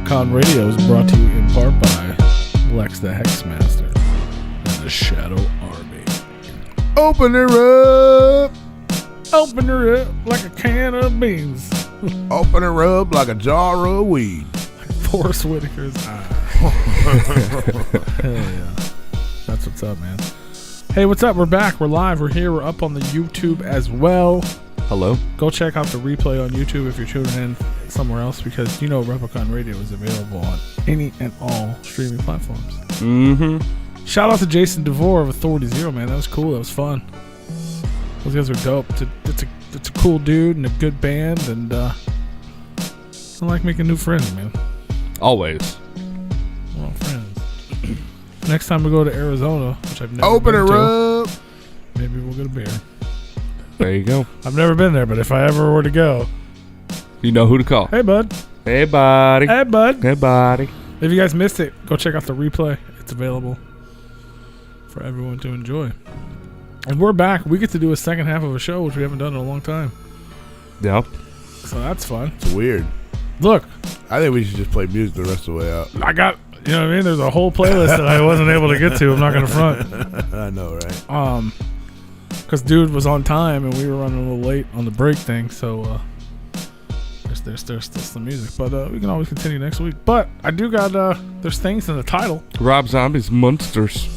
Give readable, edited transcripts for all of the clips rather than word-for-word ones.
Replicon Radio is brought to you in part by Lex the Hexmaster and the Shadow Army. Open her up. Open her up like a can of beans. Open her up like a jar of weed. Like Forrest Whitaker's eye. Hell yeah. That's what's up, man. Hey, what's up? We're back. We're live. We're here. We're up on the YouTube as well. Hello. Go check out the replay on YouTube if you're tuning in somewhere else, because you know Replicon Radio is available on any and all streaming platforms. Mm-hmm. Shout out to Jason DeVore of Authority Zero, man. That was cool. That was fun. Those guys are dope. It's a cool dude and a good band, and I like making new friends, man. Always. Well, friends. Next time we go to Arizona, which I've never Open been her to, up. maybe we'll get a beer. There you go. I've never been there, but if I ever were to go, You know who to call. hey, bud. Hey, buddy. Hey, bud. Hey, buddy. If you guys missed it, go check out the replay. It's available for everyone to enjoy. And we're back. We get to do a second half of a show, which we haven't done in a long time. Yep. So that's fun. It's weird. Look, I think we should just play music the rest of the way out. I got, you know what I mean? There's a whole playlist that I wasn't able to get to. I'm not going to front. I know, right? Because dude was on time and we were running a little late on the break thing. So there's still some music. But we can always continue next week. But I do got, there's things in the title. Rob Zombie's Munsters.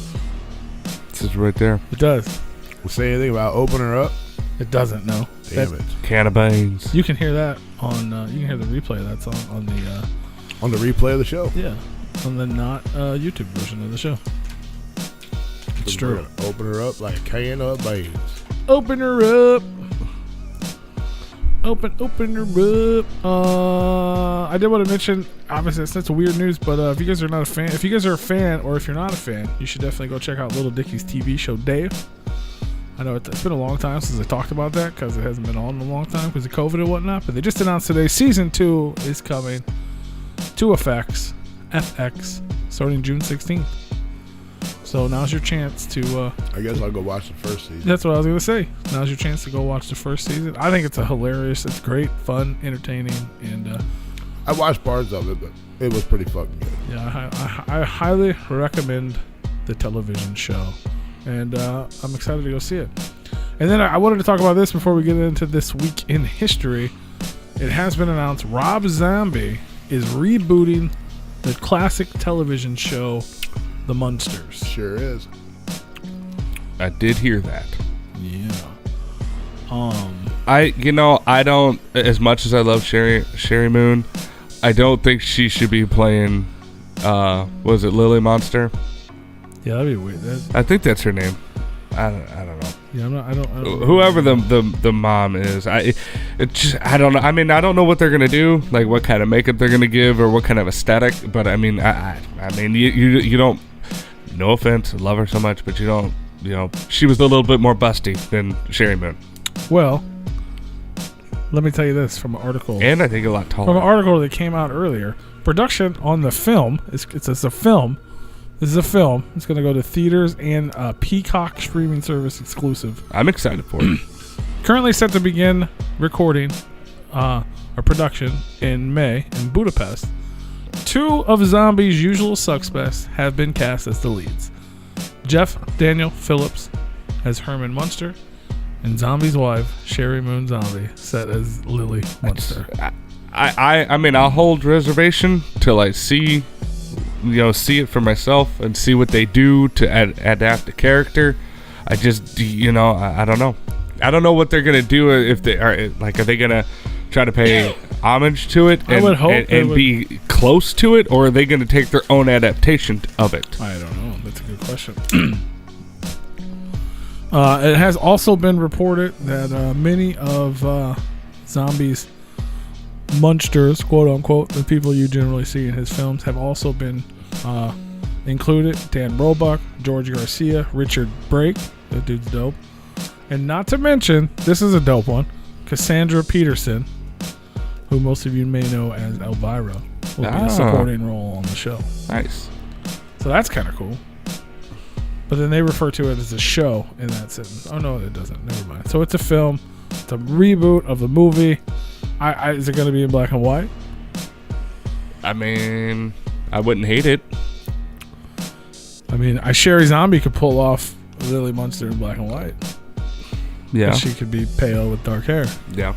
This is right there. It does. We'll say anything about Open Her Up? It doesn't, no. Damn it. Can of beans. You can hear that on, you can hear the replay that's on the, On the replay of the show. yeah, on the not YouTube version of the show. It's We're true. gonna open her up like a can of beans. Open her up. Open her up. I did want to mention, obviously that's weird news, but if you guys are not a fan, if you guys are a fan, or if you're not a fan, you should definitely go check out Little Dickys TV show Dave. I know it's been a long time since I talked about that because it hasn't been on in a long time because of COVID and whatnot, but they just announced today season 2 is coming to FX starting June 16th. So now's your chance to I guess I'll go watch the first season. that's what I was going to say. Now's your chance to go watch the first season. I think it's it's great, fun, entertaining, and I watched parts of it, but it was pretty fucking good. yeah, I highly recommend the television show, and I'm excited to go see it. And then I wanted to talk about this before we get into this week in history. It has been announced Rob Zombie is rebooting the classic television show The Munsters. Sure is. I did hear that. Yeah. I don't, as much as I love Sherry Moon, I don't think she should be playing, was it Lily Monster? Yeah, that'd be weird. I think that's her name. I don't know. Yeah, I don't Whoever the mom is, I don't know. I mean, I don't know what they're gonna do, like what kind of makeup they're gonna give or what kind of aesthetic. But I mean, you don't. No offense, I love her so much, but you don't. You know, she was a little bit more busty than Sherry Moon. Well, let me tell you this from an article. And I think a lot taller. From an article that came out earlier. Production on the film it's a film. This is a film. It's going to go to theaters and Peacock streaming service exclusive. I'm excited for it. Currently set to begin recording or production in May in Budapest. 2 of Zombie's usual suspects have been cast as the leads. Jeff Daniel Phillips as Herman Munster, and Zombie's wife, Sherry Moon Zombie, set as Lily Munster. I mean, I'll hold reservation till I see it for myself and see what they do to adapt the character. I just, I don't know. I don't know what they're gonna do if they are like. Are they gonna try to pay homage to it and, I would hope and be close to it, or are they gonna take their own adaptation of it? I don't know. That's a good question. It has also been reported that many of Zombie's Munsters, quote unquote, the people you generally see in his films, have also been included. Dan Roebuck, George Garcia, Richard Brake, that dude's dope, and not to mention, this is a dope one, Cassandra Peterson, who most of you may know as Elvira, will be a supporting role on the show. Nice. So that's kind of cool. But then they refer to it as a show in that sentence. Oh no, it doesn't. Never mind. So it's a film. It's a reboot of the movie. Is it going to be in black and white? I mean, I wouldn't hate it. I mean, Sherry Zombie could pull off Lily Munster in black and white. Yeah. She could be pale with dark hair. Yeah.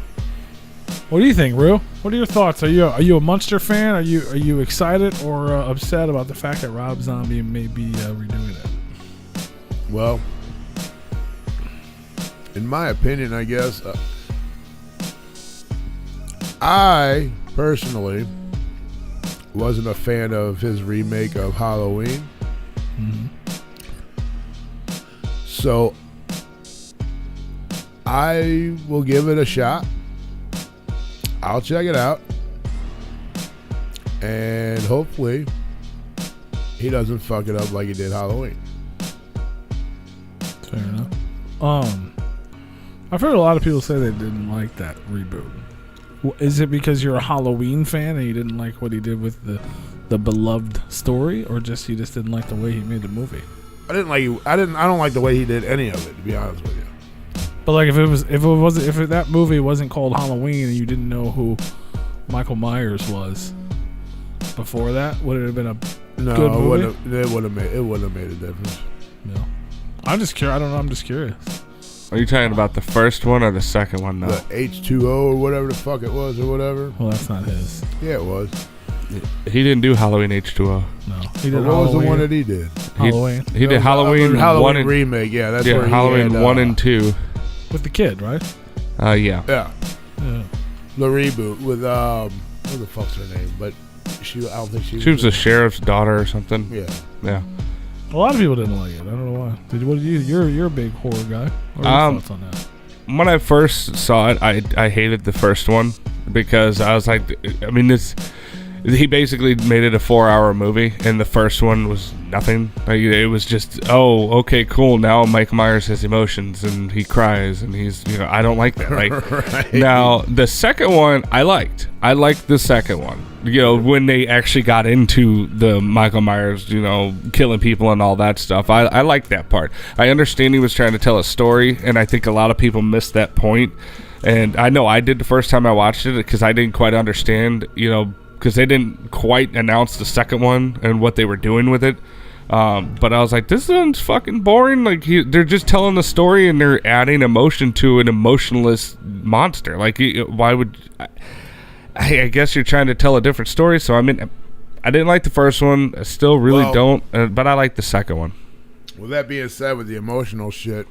What do you think, Rue? What are your thoughts? Are you a Munster fan? Are you excited or upset about the fact that Rob Zombie may be redoing it? Well, in my opinion, I guess I personally wasn't a fan of his remake of Halloween. Mm-hmm. So I will give it a shot. I'll check it out. And hopefully he doesn't fuck it up like he did Halloween. Fair enough. I've heard a lot of people say they didn't like that reboot. Is it because you're a Halloween fan and you didn't like what he did with the beloved story, or just you just didn't like the way he made the movie? I don't like the way he did any of it, to be honest with you. But like if that movie wasn't called Halloween and you didn't know who Michael Myers was before that, would it have been a good movie? It wouldn't have made a difference. No. I'm just curious. I don't know. I'm just curious. Are you talking about the first one or the second one? No. The H2O or whatever the fuck it was or whatever. Well, that's not his. Yeah, it was. He didn't do Halloween H2O. No, he did. What was the one that he did? Halloween. He did Halloween 1 and remake. Yeah, that's where Halloween he had, 1 and 2. With the kid, right? Yeah. Yeah. Yeah. The reboot with what the fuck's her name? But I don't think she was the sheriff's daughter or something. Yeah. Yeah. A lot of people didn't like it. I don't know why. You're a big horror guy. What are your thoughts on that? When I first saw it, I hated the first one because I was like, I mean, he basically made it a 4-hour movie, and the first one was nothing. Like, it was just, oh, okay, cool. Now Mike Myers has emotions, and he cries, and he's, I don't like that. Like, right. Now, the second one, I liked. I liked the second one. When they actually got into the Michael Myers, killing people and all that stuff. I liked that part. I understand he was trying to tell a story, and I think a lot of people missed that point. And I know I did the first time I watched it because I didn't quite understand, because they didn't quite announce the second one and what they were doing with it. But I was like, this one's fucking boring. Like, they're just telling the story and they're adding emotion to an emotionless monster. Like, why would... I guess you're trying to tell a different story. So, I mean, I didn't like the first one. I still really don't. But I like the second one. With that being said, with the emotional shit,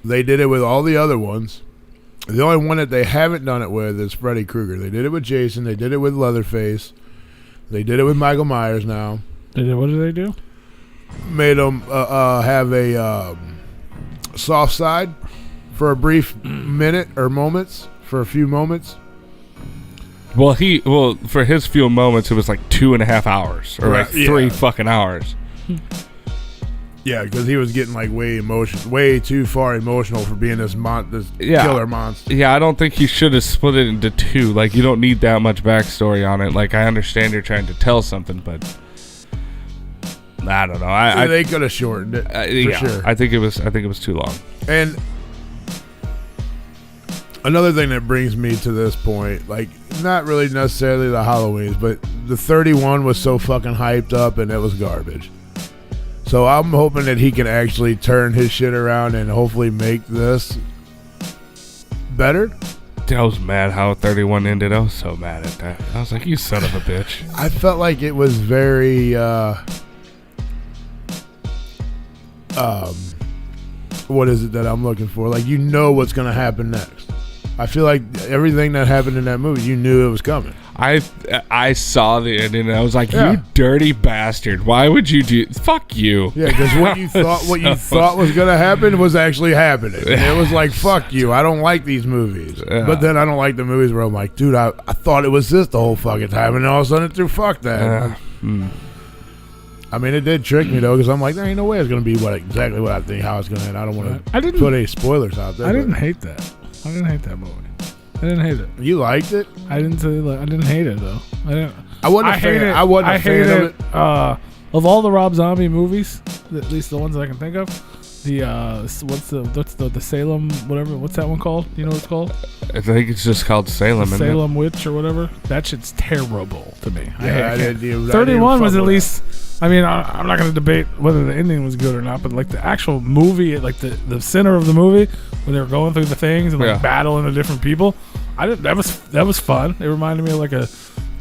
they did it with all the other ones. The only one that they haven't done it with is Freddy Krueger. They did it with Jason. They did it with Leatherface. They did it with Michael Myers now. What did they do? Made them have a soft side for a brief minute or moments, for a few moments. Well, for his few moments, it was like 2.5 hours or like 3 fucking hours. Yeah, because he was getting like way too far emotional for being this killer monster. Yeah, I don't think he should have split it into 2. Like, you don't need that much backstory on it. Like, I understand you're trying to tell something, but I don't know. They could have shortened it for sure. I think it was too long. And another thing that brings me to this point, like, not really necessarily the Halloweens, but the 31 was so fucking hyped up and it was garbage. So I'm hoping that he can actually turn his shit around and hopefully make this better. I was mad how 31 ended. I was so mad at that. I was like, you son of a bitch. I felt like it was very what is it that I'm looking for? Like, what's going to happen next. I feel like everything that happened in that movie, you knew it was coming. I saw the ending and I was like, you dirty bastard. Why would you do... Fuck you. Yeah, because what you thought was going to happen was actually happening. And it was like, fuck you. I don't like these movies. Yeah. But then I don't like the movies where I'm like, dude, I thought it was this the whole fucking time. And all of a sudden, fuck that. I mean, it did trick me, though, because I'm like, there ain't no way it's going to be exactly what I think, how it's going to end. I don't want to put any spoilers out there. I didn't hate that. I didn't hate that movie. I didn't hate it. You liked it? I didn't hate it though. I wasn't a fan of it. Of all the Rob Zombie movies, at least the ones that I can think of, what's the Salem whatever? What's that one called? You know what it's called? I think it's just called Salem. The Salem Witch or whatever. That shit's terrible to me. Yeah, I didn't 31 was fuck at with least. I mean, I'm not going to debate whether the ending was good or not, but like the actual movie, like the center of the movie, when they were going through the things and like battling the different people, that was fun. It reminded me of like a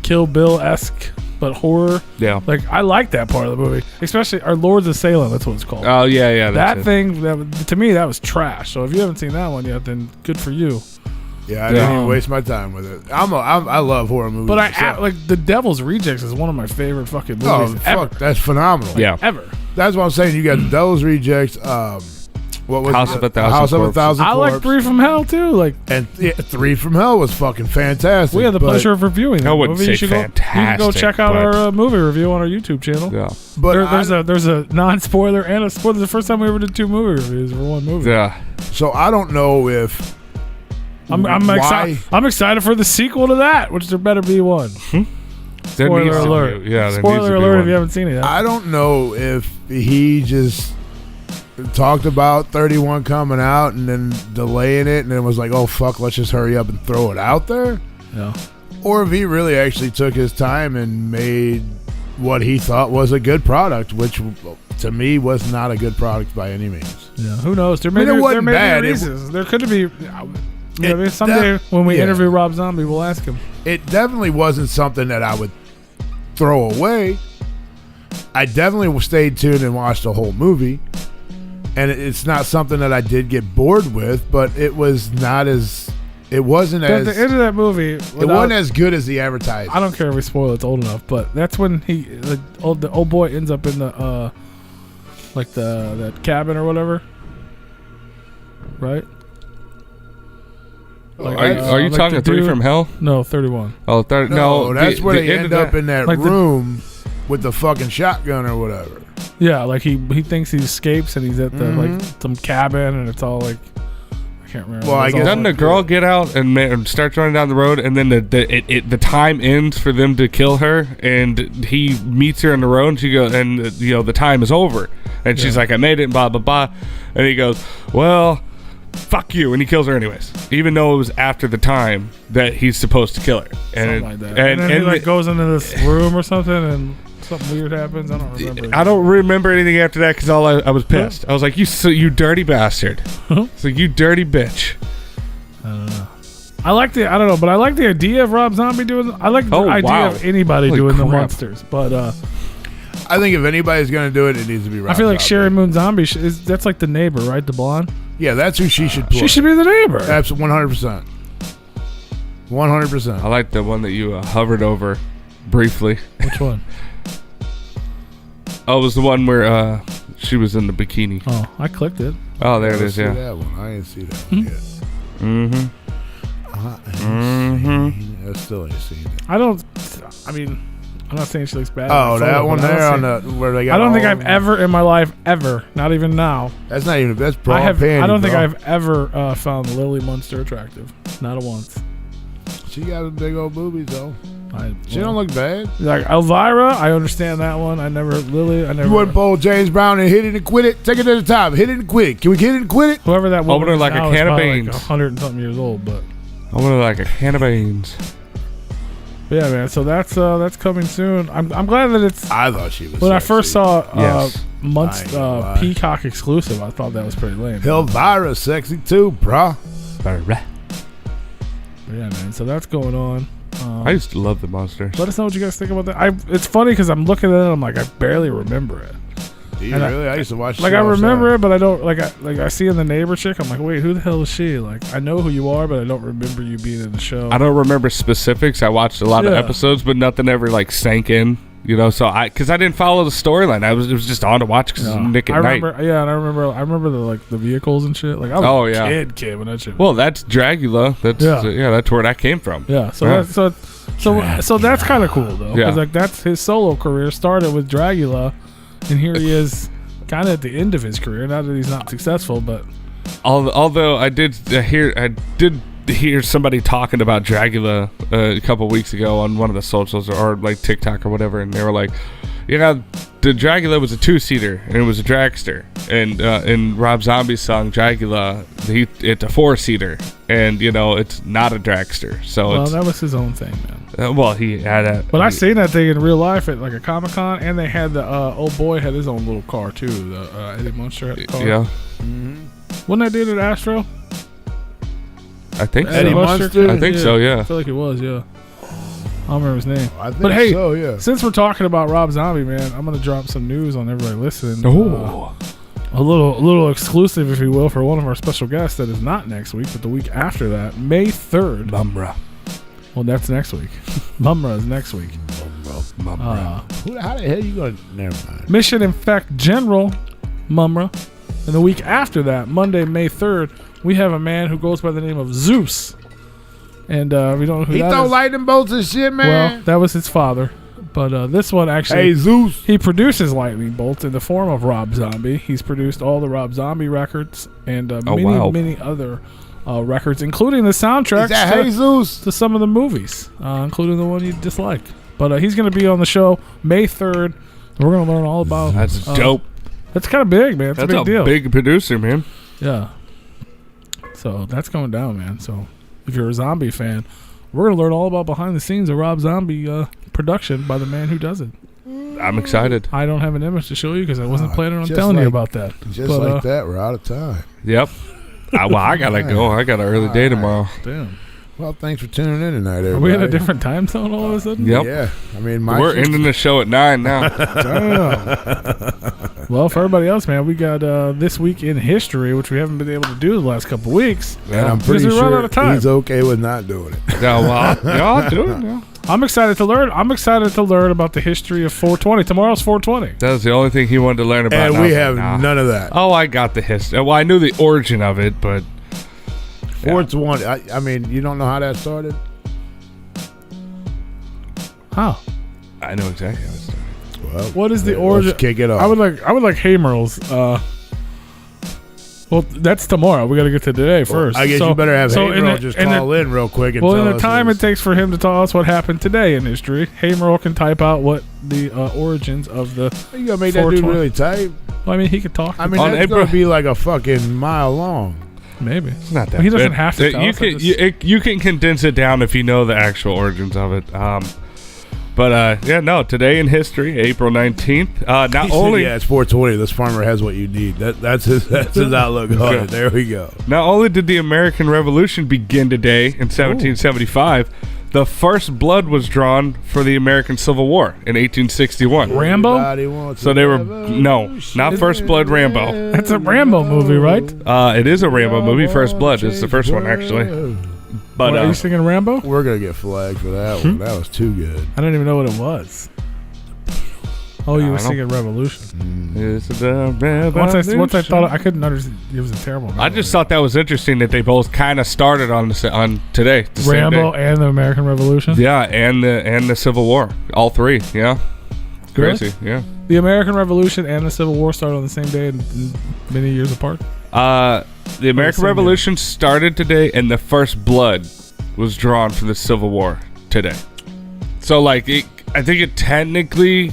Kill Bill-esque but horror. Yeah. Like I like that part of the movie, especially our Lords of Salem. That's what it's called. Oh yeah. That thing to me that was trash. So if you haven't seen that one yet, then good for you. Yeah, I didn't even waste my time with it. I love horror movies. But I like The Devil's Rejects is one of my favorite fucking movies ever. Fuck, that's phenomenal. Yeah, ever. That's what I'm saying. You got The Devil's Rejects. What was House it? of a Thousand House of a Corpses. Thousand I Corpses. like Three from Hell too. Like, And 3 from Hell was fucking fantastic. we had the pleasure of reviewing that I wouldn't movie. say You can go fantastic, check out but- our movie review on our YouTube channel. Yeah. But There's a non-spoiler and a spoiler. The first time we ever did 2 movie reviews for one movie. Yeah. so I don't know if I'm excited for the sequel to that, which there better be one. There Spoiler needs to be- alert. yeah. there needs Spoiler to be alert one. if you haven't seen it yet. I don't know if he just talked about 31 coming out and then delaying it and then was like, oh fuck, let's just hurry up and throw it out there, Yeah. or if he really actually took his time and made what he thought was a good product, which to me was not a good product by any means. Yeah. Who knows? There I mean, may it be wasn't bad. reasons. There could be. Someday when we interview Rob Zombie, we'll ask him. It definitely wasn't something that I would throw away. I definitely stayed tuned and watched the whole movie. And it's not something that I did get bored with, but it was not as... It wasn't At as... the end of that movie... It wasn't as good as the advertising. I don't care if we spoil it, it's old enough, but that's when the old boy ends up in the... that cabin or whatever. Right? Like, Are you like talking the 3 dude- from Hell? No, 31. Oh, No, that's where they end end of up in that like room with the fucking shotgun or whatever. Yeah, like he thinks he escapes and he's at the like some cabin and it's all like I can't remember. Well, I It's guess- all Doesn't the like- girl get out and starts running down the road, and then the time ends for them to kill her, and he meets her in the road, and she goes, and the time is over, and she's like, I made it, and blah blah blah, and he goes, well, fuck you, and he kills her anyways, even though it was after the time that he's supposed to kill her, and something like that. And then he like goes into this room or something and something weird happens. I don't remember. I don't remember anything after that because I was pissed. I was like, you dirty bastard. So you dirty bitch. I don't know. I like the idea of Rob Zombie doing. I like the idea of anybody Holy doing the crap. monsters, but I think if anybody's going to do it, it needs to be Rob I feel like Zombie. Sherry Moon Zombie that's like the neighbor, right? The blonde. Yeah, that's who she should play. She should be the neighbor. That's 100%. 100%. I like the one that you hovered over briefly. Which one? Oh, it was the one where she was in the bikini. Oh, I clicked it. Oh, there it Let's is. see Yeah. that one. I didn't see that one yet. Mm-hmm. I still ain't seen it. I'm not saying she looks bad. Oh, in the that photo, one but there I on don't the where they got. I don't think all- I've ever in my life, not even now. That's not even. That's bra I panty, don't think bro. I've ever found Lily Munster attractive. Not a once. She got a big old boobies though. She well, don't look bad. like Elvira. I understand that one. I never. You wouldn't pull James Brown and hit it and quit it. Take it to the top. Hit it and quit it. Can we hit it and quit it? Whoever that woman her is like a now is can of probably beans. 100 and something years old, but I wanted like a can of beans. yeah, man. So that's coming soon. I'm glad that it's. I thought she was. When I first saw Yes. I ain't gonna lie. Peacock exclusive, I thought that was pretty lame. Elvira sexy too, bruh. But yeah, man. So that's going on. I used to love the Munsters. Let us know what you guys think about that. It's funny because I'm looking at it. I'm like, I barely remember it. Do you And really? I used to watch. Like shit I all the remember time. it, but I don't I see in the neighbor chick. I'm like, wait, who the hell is she? Like I know who you are, but I don't remember you being in the show. I don't remember specifics. I watched a lot of Yeah. episodes, but nothing ever like sank in. So because I didn't follow the storyline, it was just on to watch because Yeah. Nick at I night. remember, yeah, and I remember the vehicles and shit. Like I was a kid when that shit. Well, that's Dragula. That's that's where that came from. Yeah, so Yeah. so that's kind of cool though, because Yeah. like that's his solo career started with Dragula, and here he is, kind of at the end of his career. Not that he's not successful, but Although I did hear somebody talking about Dragula a couple weeks ago on one of the socials or like TikTok or whatever, and they were like, Yeah, the Dragula was a 2-seater, and it was a dragster. And in Rob Zombie's song Dragula, it's a 4-seater, and it's not a dragster. So that was his own thing, man. Well, he had a. But I seen that thing in real life at like a Comic-Con, and they had the old boy had his own little car too. The Eddie Munster had a car. Yeah. Mm-hmm. Wasn't that dude at Astro? I think Eddie so. Munster? I think so. Yeah. I feel like it was. Yeah. I don't remember his name. I think But hey, so, yeah. since we're talking about Rob Zombie, man, I'm gonna drop some news on everybody listening. Oh. A little exclusive, if you will, for one of our special guests that is not next week, but the week after that, May 3rd. Mumra. Well, that's next week. Mumra is next week. Mumra. How the hell you going to... Never mind. Mission Infect General Mumra. And the week after that, Monday, May 3rd, we have a man who goes by the name of Zeus. And we don't know who He that throw is. lightning bolts and shit, man. Well, that was his father. But this one actually... Hey, Zeus. He produces lightning bolts in the form of Rob Zombie. He's produced all the Rob Zombie records and many other records, including the soundtracks Is that Jesus? to some of the movies, including the one you dislike. But he's going to be on the show May 3rd. We're going to learn all about... That's dope. That's kind of big, man. It's That's a big deal. Big producer, man. Yeah. So that's going down, man. So if you're a zombie fan, we're going to learn all about behind the scenes of Rob Zombie production by the man who does it. I'm excited. I don't have an image to show you because I wasn't planning on just telling you like- about that. Just But, like that, we're out of time. Yep. I gotta go. I got an early day tomorrow. Damn. Well, thanks for tuning in tonight, everybody. Are we in a different time zone all of a sudden? Yep. Yeah. I mean, We're ending the show at 9 now. Damn. Well, for everybody else, man, we got This Week in History, which we haven't been able to do the last couple of weeks. And I'm Because pretty we run out sure of time. he's okay with not doing it. Yeah, well, I'll do it. Yeah. I'm excited to learn. I'm excited to learn about the history of 420. Tomorrow's 420. That was the only thing he wanted to learn about. And we have Nah. none of that. Oh, I got the history. Well, I knew the origin of it, but 420. I mean, you don't know how that started? How? I know exactly how it started. Well, What is the let's origin? kick it off. I would like Hamerl's. Well, that's tomorrow. We got to get to today first. I guess you better have Hamerl just in call in real quick and Well, tell in the us time his- it takes for him to tell us what happened today in history, Hamerl can type out what the origins of the. You gonna make that dude 420. really tight? Well, I mean, he could talk. I mean, On that's April- gonna be like a fucking mile long. maybe. It's not that. Well, he doesn't bad. have to tell You us, I can just- you can condense it down if you know the actual origins of it. Today in history, April 19th. Not He said, only yeah, it's 420. This farmer has what you need. That's his outlook on it. There we go. Not only did the American Revolution begin today in 1775, the first blood was drawn for the American Civil War in 1861. Rambo? Everybody wants So a they were revolution. not First Blood Rambo. That's a Rambo movie, right? It is a Rambo movie. First Blood is the first one actually. But Are you singing Rambo? We're gonna get flagged for that one. That was too good. I don't even know what it was. Oh, you I were don't know. singing Revolution. it's the Once I thought revolution. I couldn't understand. It was a terrible. I just thought that was interesting that they both kind of started on today. The same Rambo day. and the American Revolution. Yeah, and the Civil War, all three. Yeah, Really? crazy. Yeah. The American Revolution and the Civil War started on the same day and many years apart. The American same year. Revolution started today, and the first blood was drawn for the Civil War today. So, I think it technically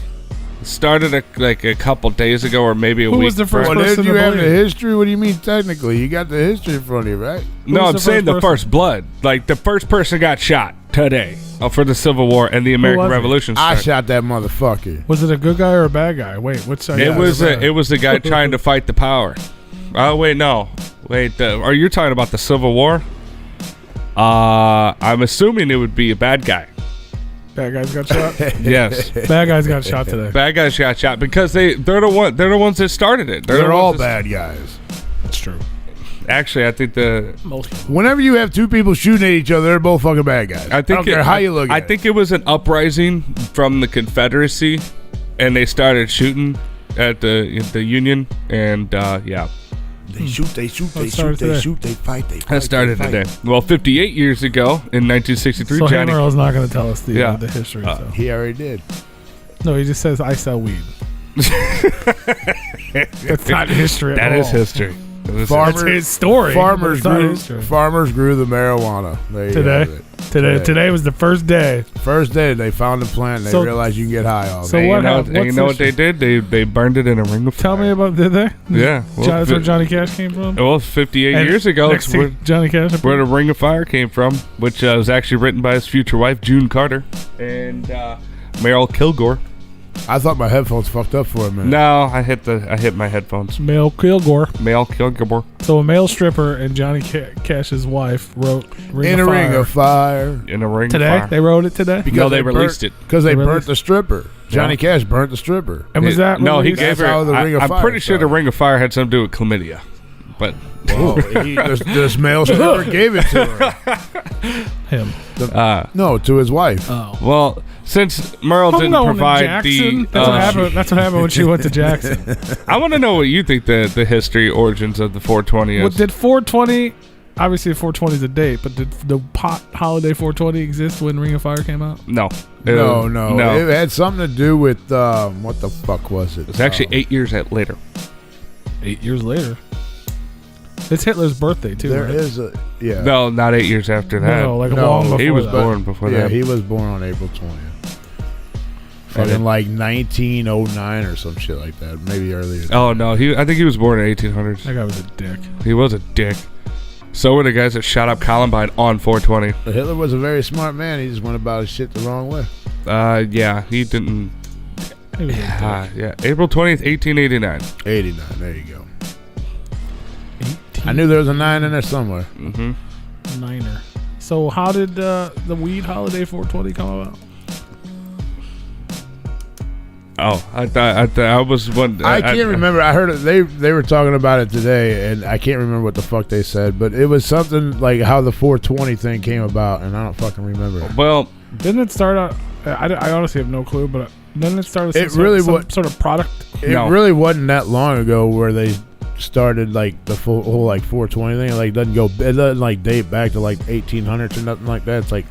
started a couple days ago, or maybe a Who week. was the first Well, person did you to have the believe? history? What do you mean technically? You got the history in front of you, right? No, was I'm the saying first the person? first blood. Like the first person got shot today for the Civil War, and the American was it? Revolution I started. shot that motherfucker. Was it a good guy or a bad guy? Wait, which side? It was a it was the guy trying to fight the power. Oh wait, no, wait. Are you talking about the Civil War? I'm assuming it would be a bad guy. bad guys got shot. Yes, Bad guys got shot today. bad guys got shot because they're the ones that started it. They're the all ones that- bad guys. That's true. Actually, I think Most. Whenever you have two people shooting at each other, they're both fucking bad guys. I think don't care how you look I at think it was an uprising from the Confederacy, and they started shooting at the Union, and yeah. it. They shoot, they shoot, What they started shoot, they today? shoot, they fight, they fight. That started they fight. today. Well, 58 years ago in 1963, So Johnny. Hamerl's not going to tell us the Yeah. the history. So. He already did. No, he just says I sell weed. That's not history. That at is all. history. That's his story. Farmers grew the marijuana. Today was the first day. First day they found the plant and they realized you can get high off it. So what happened? You know what they did? They burned it in a ring of fire. Tell me about, did they? Yeah. Well, that's where Johnny Cash came from? Well, 58 years ago, it's where Johnny Cash, where the Ring of Fire came from, which was actually written by his future wife, June Carter, and Meryl Kilgore. I thought my headphones fucked up for a minute. No, I hit my headphones. Male Kilgore. So a male stripper and Johnny Cash's wife wrote Ring of Fire. In a ring today? of fire. They wrote it today? Because they released it. Because they burnt the stripper. Johnny Cash burnt the stripper. And was that no, released? he gave her. I'm pretty sure the Ring of Fire had something to do with chlamydia. But this male stripper gave it to her. Him. No, to his wife. Oh. Well, since Merle didn't provide the... That's what happened when she went to Jackson. I want to know what you think the history origins of the 420 is. Well, did 420... Obviously, 420 is a date, but did the pot holiday 420 exist when Ring of Fire came out? No. No. It had something to do with... what the fuck was it? It was actually 8 years later. 8 years later? It's Hitler's birthday, too, There right? is a... Yeah. No, not 8 years after that. No, long before he was that. born before that. Yeah, he was born on April 20th. Fucking like 1909 or some shit like that. Maybe earlier. Oh, no. I think he was born in 1800s. That guy was a dick. He was a dick. So were the guys that shot up Columbine on 420. But Hitler was a very smart man. He just went about his shit the wrong way. Yeah, he didn't... He was a dick. Yeah, April 20th, 1889. 89, there you go. I knew there was a 9 in there somewhere. Mm-hmm. Niner. So how did the weed holiday 420 come about? Oh, I was one. I can't remember. I heard it. They were talking about it today, and I can't remember what the fuck they said. But it was something like how the 420 thing came about, and I don't fucking remember. Well, didn't it start out? I honestly have no clue, but didn't it start with some sort of product? It really wasn't that long ago where they started like the whole like 420 thing. Like it doesn't like date back to like 1800s or nothing like that. It's like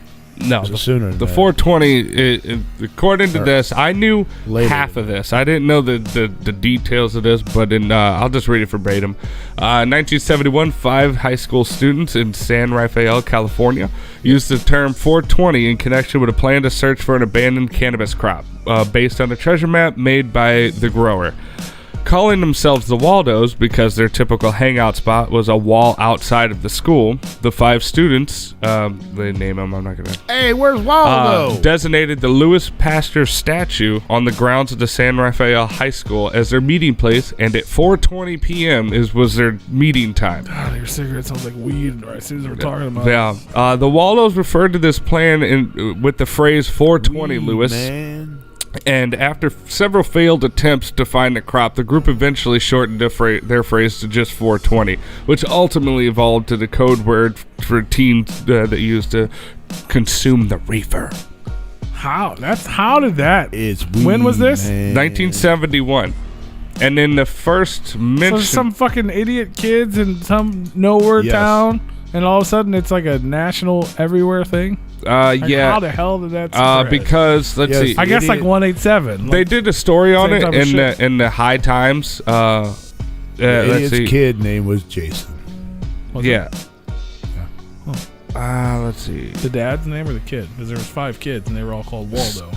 sooner than the that. 420 according to this, I knew half of this. I didn't know the details of this, but I'll just read it verbatim. 1971, 5 high school students in San Rafael, California used the term 420 in connection with a plan to search for an abandoned cannabis crop based on a treasure map made by the grower. Calling themselves the Waldos because their typical hangout spot was a wall outside of the school, the 5 students, they name them, I'm not going to... Hey, where's Waldo? Designated the Louis Pasteur statue on the grounds of the San Rafael High School as their meeting place, and at 4:20 p.m. was their meeting time. God, your cigarette sounds like weed right as soon as we're talking about it. Yeah. The Waldos referred to this plan with the phrase 420, Weed, Louis. man. And after several failed attempts to find the crop, the group eventually shortened their phrase to just 420, which ultimately evolved to the code word for teens that used to consume the reefer. How did that? It's weed, when was this? Man. 1971. And then the first mention... So some fucking idiot kids in some nowhere town, and all of a sudden it's like a national everywhere thing? Yeah. How the hell did that spread? Because, let's see. I guess like 187. They did a story on it in the High Times. The idiot's kid name was Jason. Yeah. Let's see. The dad's name or the kid? Because there was 5 kids and they were all called Waldo.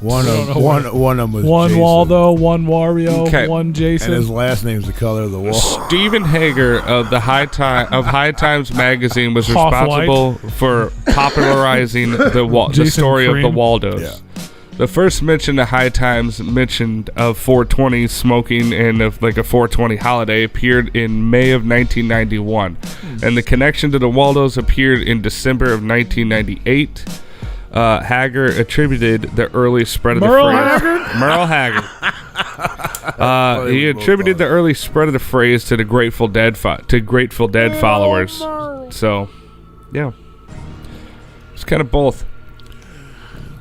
One of them was one Jason. Waldo, one Wario, one Jason. And his last name's the color of the wall. Stephen Hager of the High Times magazine was responsible for popularizing the story of the Waldos. Yeah. The first mention the High Times mentioned of 420 smoking and of like a 420 holiday appeared in May of 1991, and the connection to the Waldos appeared in December of 1998. Hager attributed the early spread of the phrase. Merle Haggard. He attributed the early spread of the phrase to the Grateful Dead followers. So, yeah, it's kind of both.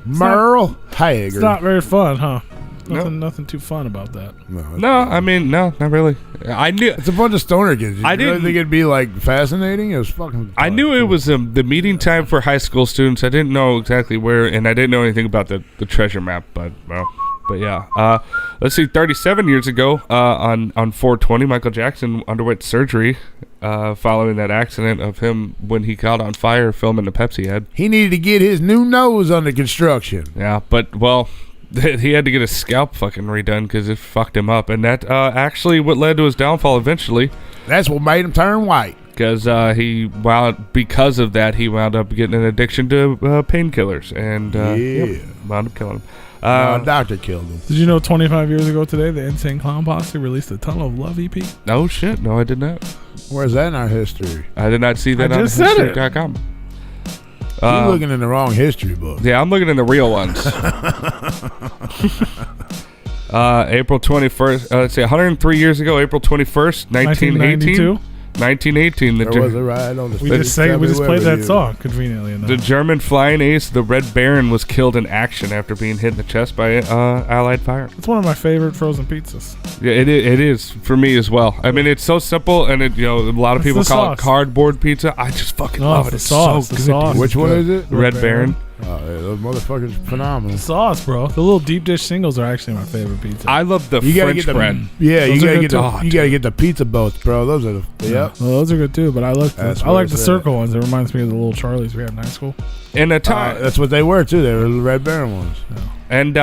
Merle Haggard. It's not very fun, huh? Nothing too fun about that. No, I mean, no, not really. I knew it's a bunch of stoner kids. I didn't think it'd be like fascinating. It was fucking. I knew it was the meeting time for high school students. I didn't know exactly where, and I didn't know anything about the treasure map. But well, But yeah, let's see. 37 years ago, on 4/20, Michael Jackson underwent surgery following that accident of him when he caught on fire filming the Pepsi ad. He needed to get his new nose under construction. Yeah, but well, he had to get his scalp fucking redone because it fucked him up, and that actually what led to his downfall eventually. That's what made him turn white. Because because of that, he wound up getting an addiction to painkillers, and wound up killing him. A doctor killed him. Did you know 25 years ago today, the Insane Clown Posse released a Tunnel of Love EP? Oh shit! No, I did not. Where's that in our history? I did not see that I on just said it. history.com. You're looking in the wrong history book. Yeah, I'm looking in the real ones. April 21st. Let's see, 103 years ago, April 21st, 1918. 1918. There was a ride on the We just played that song conveniently enough. The German flying ace, the Red Baron, was killed in action after being hit in the chest by Allied fire. It's one of my favorite frozen pizzas. Yeah, it is for me as well. I mean, it's so simple, and a lot of people call it cardboard pizza. I just fucking love it. It's so good. Sauce. Which one is it? Red Baron. Oh, yeah, those motherfuckers phenomenal. The sauce, bro. The little deep dish singles are actually my favorite pizza. I love the French bread. Yeah, Those you gotta get the pizza boats, bro. Those are well, those are good too. But I like the it's circle ones. It reminds me of the little Charlies we had in high school. And a time that's what they were too. They were the Red Baron ones. Yeah. And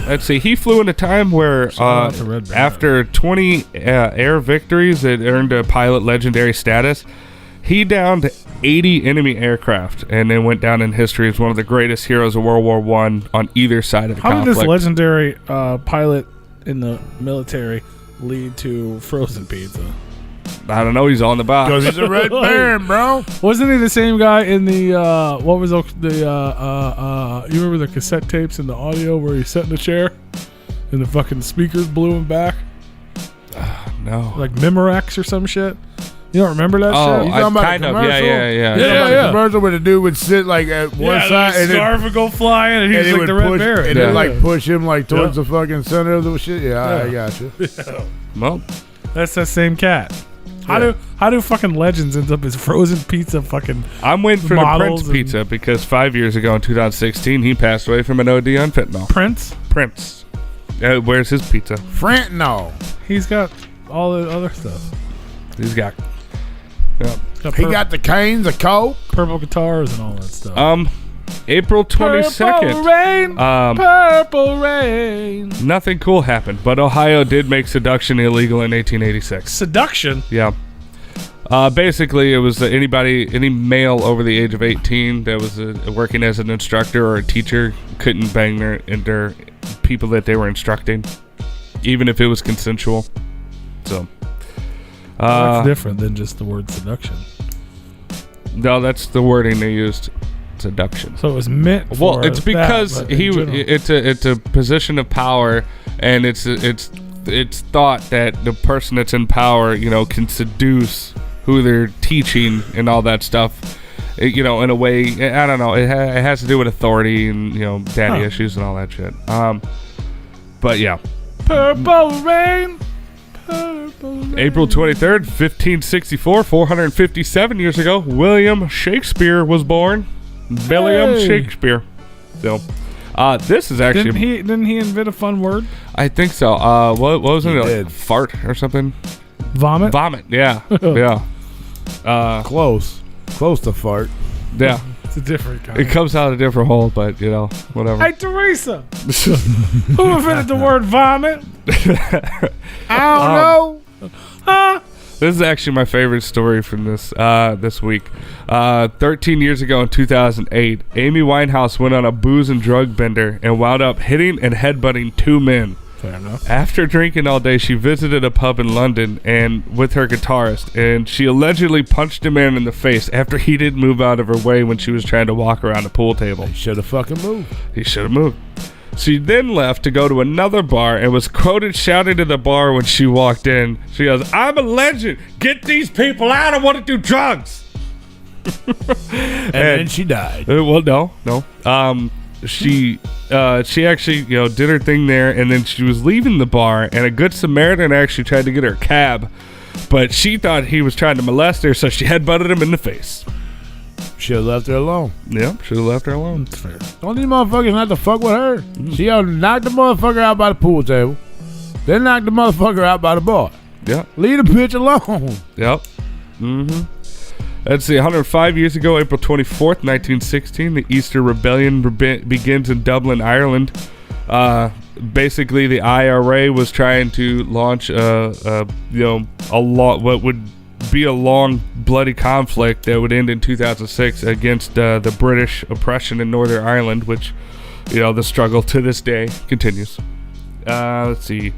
let's see, he flew in a time where after 20 air victories that earned a pilot legendary status, he downed 80 enemy aircraft and then went down in history as one of the greatest heroes of World War I on either side of the conflict. How did this legendary pilot in the military lead to frozen pizza? I don't know. He's on the box. Because he's a Red Baron, bro. Wasn't he the same guy in the what was you remember the cassette tapes and the audio where he sat in the chair and the fucking speakers blew him back? No. Like Memorex or some shit? You don't remember that shit? You talking about kind a of. commercial? Yeah. Commercial where the dude would sit like at one side and scarf would go flying and he's it like would the Red push, Baron. and then like push him like towards the fucking center of the shit. Yeah, I got you. Well, that's that same cat. How do fucking legends end up as frozen pizza fucking I'm waiting for the models Prince pizza because 5 years ago in 2016 he passed away from an OD on fentanyl. Prince? Where's his pizza? Fentanyl. He's got all the other stuff. He's got. He got the canes of coke, purple guitars, and all that stuff. April 22nd. Purple rain. Nothing cool happened, but Ohio did make seduction illegal in 1886. Seduction? Yeah. Basically, it was any male over the age of 18 that was working as an instructor or a teacher couldn't bang their people that they were instructing, even if it was consensual. So. That's different than just the word seduction. No, that's the wording they used. Seduction. So it was meant for well, it's because it's a position of power, and it's thought that the person that's in power, can seduce who they're teaching and all that stuff. In a way, I don't know. It has to do with authority and daddy issues and all that shit. But yeah. Purple rain. April 23rd, 1564, 457 years ago, William Shakespeare was born. William Shakespeare. So, this is actually... Didn't he invent a fun word? I think so. What was it? Like fart or something? Vomit? Vomit, yeah. Yeah. Close to fart. Yeah. It's a different kind. It comes out a different hole, but, whatever. Hey, Teresa! Who invented the word vomit? I don't know. This is actually my favorite story from this week. 13 years ago in 2008, Amy Winehouse went on a booze and drug bender and wound up hitting and headbutting 2 men. Fair enough. After drinking all day, she visited a pub in London and with her guitarist, and she allegedly punched a man in the face after he didn't move out of her way when she was trying to walk around the pool table. He should have fucking moved. He should have moved. She then left to go to another bar and was quoted shouting to the bar when she walked in. She goes, "I'm a legend. Get these people out. I want to do drugs." and then she died. Well, no. She actually, did her thing there, and then she was leaving the bar, and a good Samaritan actually tried to get her a cab, but she thought he was trying to molest her, so she headbutted him in the face. Should have left her alone. Yep, should have left her alone. That's fair. Don't these motherfuckers not to fuck with her. She knocked the motherfucker out by the pool table. Then knocked the motherfucker out by the bar. Yep. Leave the bitch alone. Yep. Mm-hmm. Let's see, 105 years ago, April 24th, 1916, the Easter Rebellion begins in Dublin, Ireland. Basically, the IRA was trying to launch what would be a long, bloody conflict that would end in 2006 against the British oppression in Northern Ireland, which, the struggle to this day continues. Let's see.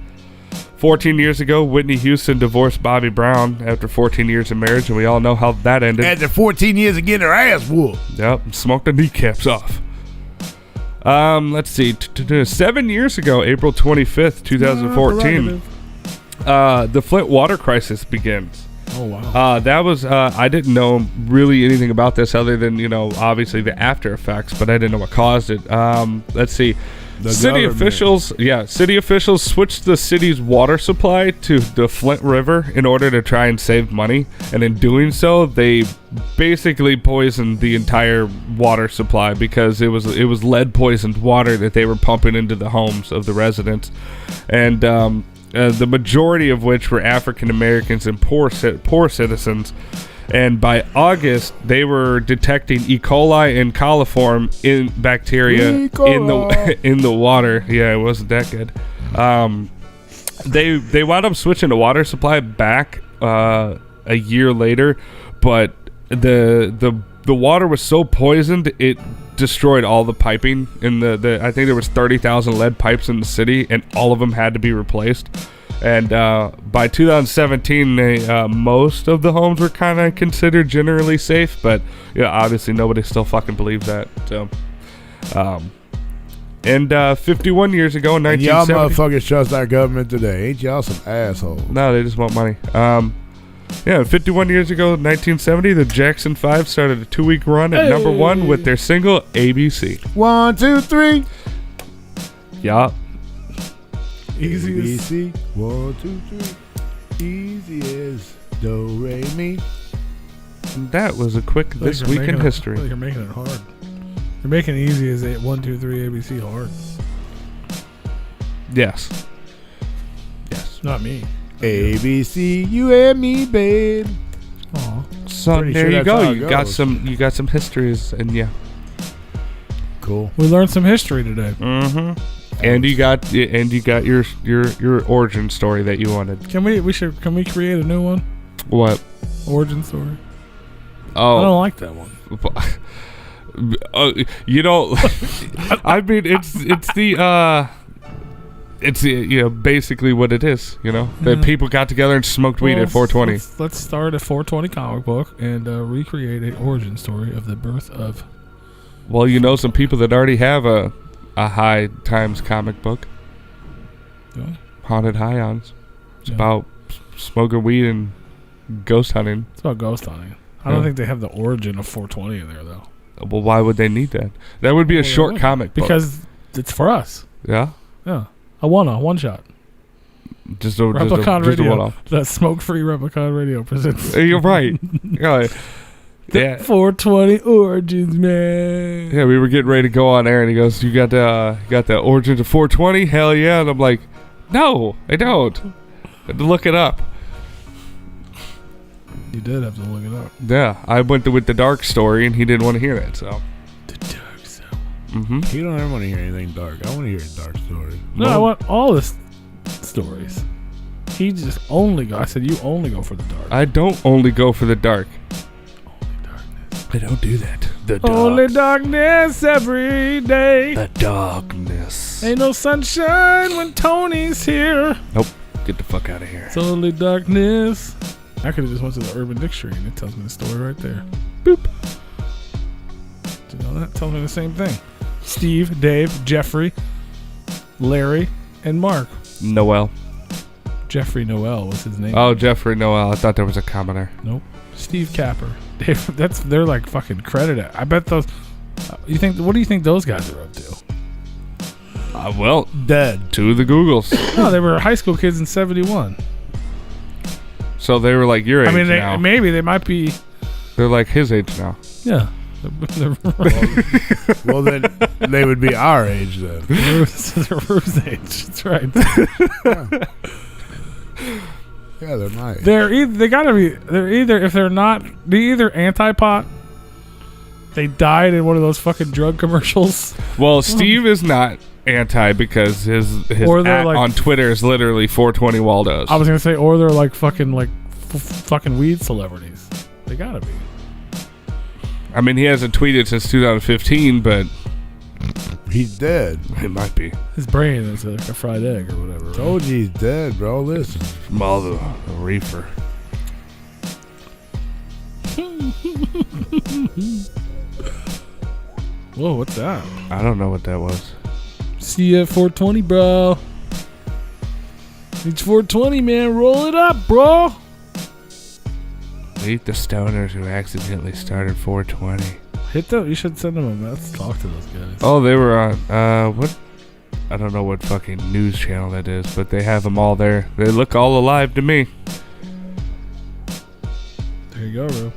14 years ago, Whitney Houston divorced Bobby Brown after 14 years of marriage, and we all know how that ended. After 14 years of getting her ass whooped. Yep, smoked the kneecaps off. Let's see. 7 years ago, April 25th, 2014, the Flint water crisis begins. Oh, wow. That was, I didn't know really anything about this other than, obviously the after effects, but I didn't know what caused it. Let's see. City officials switched the city's water supply to the Flint River in order to try and save money, and in doing so, they basically poisoned the entire water supply because it was lead poisoned water that they were pumping into the homes of the residents, and the majority of which were African Americans and poor citizens. And by August, they were detecting E. coli and coliform in bacteria in the water. Yeah, it wasn't that good. They wound up switching the water supply back a year later, but the water was so poisoned it destroyed all the piping in the I think there was 30,000 lead pipes in the city, and all of them had to be replaced. And by 2017, most of the homes were kind of considered generally safe, but obviously nobody still fucking believes that. So, 51 years ago, in 1970, y'all motherfuckers trust our government today. Ain't y'all some assholes? No, they just want money. 51 years ago, 1970, the Jackson 5 started a 2-week run at number 1 with their single ABC. 1, 2, 3. Yup. Easy as 1, 2, 3. Easy as do, re, mi. And that was a quick This Week in History. You're making it hard. You're making it easy as 1, 2, 3 ABC hard. Yes. Not me. ABC, you and me, babe. Aw. So there you go. You got some histories, and yeah. Cool. We learned some history today. Mm-hmm. And you got your origin story that you wanted. Can we create a new one? What? Origin story. Oh, I don't like that one. I mean, it's basically what it is. That people got together and smoked weed at 420. Let's start a 420 comic book and recreate an origin story of the birth of. Well, some people that already have a High Times comic book. Yeah. Haunted Highons. It's about smoking weed and ghost hunting. It's about ghost hunting. I don't think they have the origin of 420 in there, though. Well, why would they need that? That would be a short comic book. Because it's for us. Yeah? Yeah. A one shot. Just a Replicon Radio. one-off. The smoke-free Replicon Radio presents. You're right. Yeah. The 420 origins, man. Yeah, we were getting ready to go on air, and he goes, "You got the origins of 420? Hell yeah!" And I'm like, "No, I don't." I had to look it up. You did have to look it up. Yeah, I went with the dark story, and he didn't want to hear that. So the dark side. Mm-hmm. You don't ever want to hear anything dark. I want to hear a dark story. No, I want all the stories. He just only go. I said you only go for the dark. I don't only go for the dark. I don't do that. The dark. Only darkness every day. The darkness. Ain't no sunshine when Tony's here. Nope. Get the fuck out of here. It's only darkness. I could have just went to the Urban Dictionary and it tells me the story right there. Boop. Did you know that? It tells me the same thing. Steve, Dave, Jeffrey, Larry, and Mark. Noel. Jeffrey Noel was his name. Oh, Jeffrey Noel. I thought there was a commoner. Nope. Steve Capper. They're like fucking credited. I bet those. What do you think those guys are up to? Well, dead. To the Googles. No, they were high school kids in '71. So they were like your age now. Maybe they might be. They're like his age now. Yeah. Well, then they would be our age then. They're Rube's age. That's right. Yeah, they're my age. They gotta be. They're either anti-pot. They died in one of those fucking drug commercials. Well, Steve is not anti because his Or they're at like- on Twitter is literally 420 Waldos. I was gonna say, or they're like fucking fucking weed celebrities. They gotta be. I mean, he hasn't tweeted since 2015, but He's dead. it might be His brain is like a fried egg or whatever. Right? Told you he's dead, bro. Listen. from all the reefer. Whoa, what's that? I don't know what that was. See you at 420, bro. It's 420, man. Roll it up, bro. Meet the stoners who accidentally started 420. Hit them. You should send them a message. Talk to those guys. Oh, they were on what? I don't know what fucking news channel that is, but they have them all there. They look all alive to me. There you go, bro.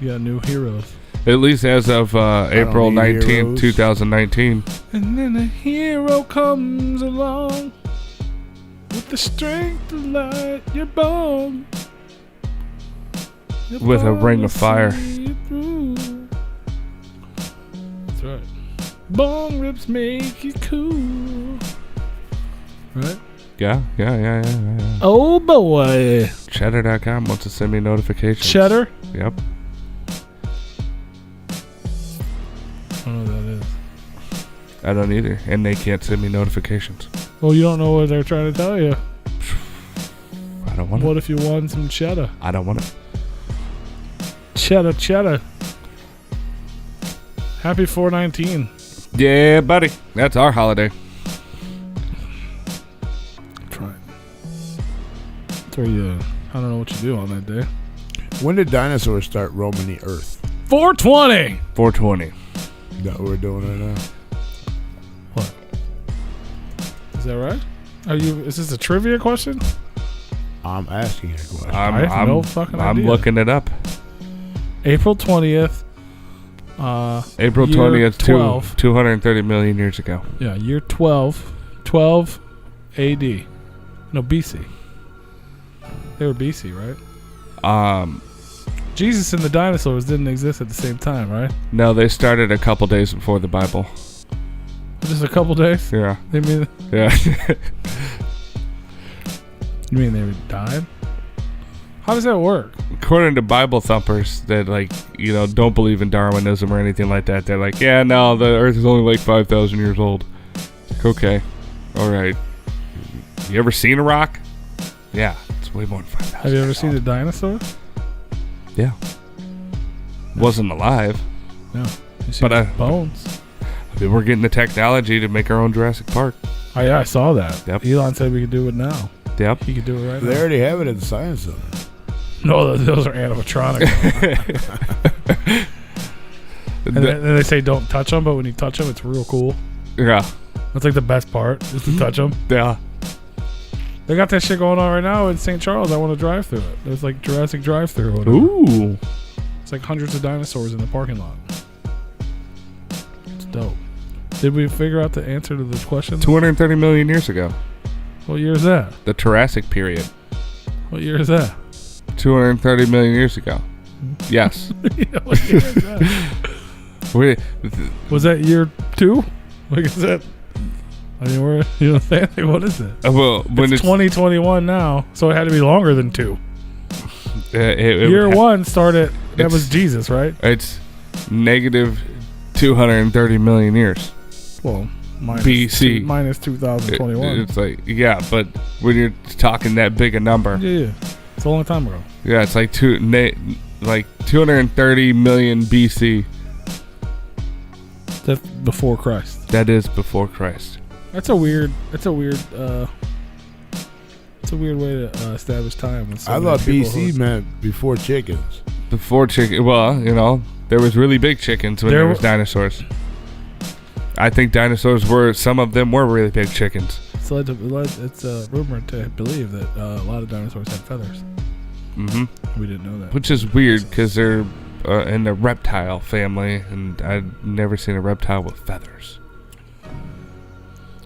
You got new heroes. At least as of April need 19th, heroes. 2019. And then a hero comes along with the strength to light your bone. With a ring of fire. That's right. Bone rips make you cool. Right? Yeah. Oh boy. Cheddar.com wants to send me notifications. Cheddar? Yep. I don't know what that is. I don't either. And they can't send me notifications. Well, you don't know what they're trying to tell you. I don't want it. What if you won some cheddar? I don't want it. Cheddar. Happy 419. Yeah, buddy. That's our holiday. Try it. That's where you, I don't know what you do on that day. When did dinosaurs start roaming the earth? 420. 420. Is that what we're doing right now? What? Is that right? Is this a trivia question? I'm asking you a question. I have no fucking I'm idea. looking it up. April 20th. April year 20th, 12. 230 million years ago. Yeah, year 12. 12 AD. No, BC. They were BC, right? Jesus and the dinosaurs didn't exist at the same time, right? No, they started a couple days before the Bible. Just a couple days? Yeah. They mean, Yeah. you mean they died? How does that work? According to Bible thumpers that, like, you know, don't believe in Darwinism or anything like that, they're like, yeah, no, the Earth is only like 5,000 years old. Like, okay. All right. You ever seen a rock? Yeah. It's way more than 5,000. Have you ever seen a dinosaur? Yeah. Wasn't alive. No. You see But, bones. I mean, we're getting the technology to make our own Jurassic Park. Oh, yeah, I saw that. Yep. Elon said we could do it now. Yep. He could do it right They now. already have it at the Science Center. No, those are animatronics. And then they say don't touch them, but when you touch them, it's real cool. Yeah. That's like the best part, is to touch them. Yeah. They got that shit going on right now in St. Charles. I want to drive through it. There's like Jurassic drive-through or whatever. Ooh. It's like hundreds of dinosaurs in the parking lot. It's dope. Did we figure out the answer to the question? 230 million years ago. What year is that? The Jurassic period. What year is that? 230 million years ago. Yes. What year is that? Was that year 2? Like, is that? I mean, you know what I'm saying? Like, what is it? Well, when It's 2021 now, so it had to be longer than 2. Year 1 started. That was Jesus, right? It's negative 230 million years. Well, minus BC. minus 2021. It's like, yeah, but when you're talking that big a number, yeah. It's a long time ago. yeah, it's like 230 million BC. That's before Christ. That is before Christ. It's a weird way to establish time. With so I many thought people BC meant before chickens. Before chicken. Well, you know, there was really big chickens when there was dinosaurs. I think dinosaurs some of them were really big chickens. It's rumored to believe that a lot of dinosaurs had feathers. Mm-hmm. We didn't know that. Which is weird because they're in the reptile family, and I've never seen a reptile with feathers.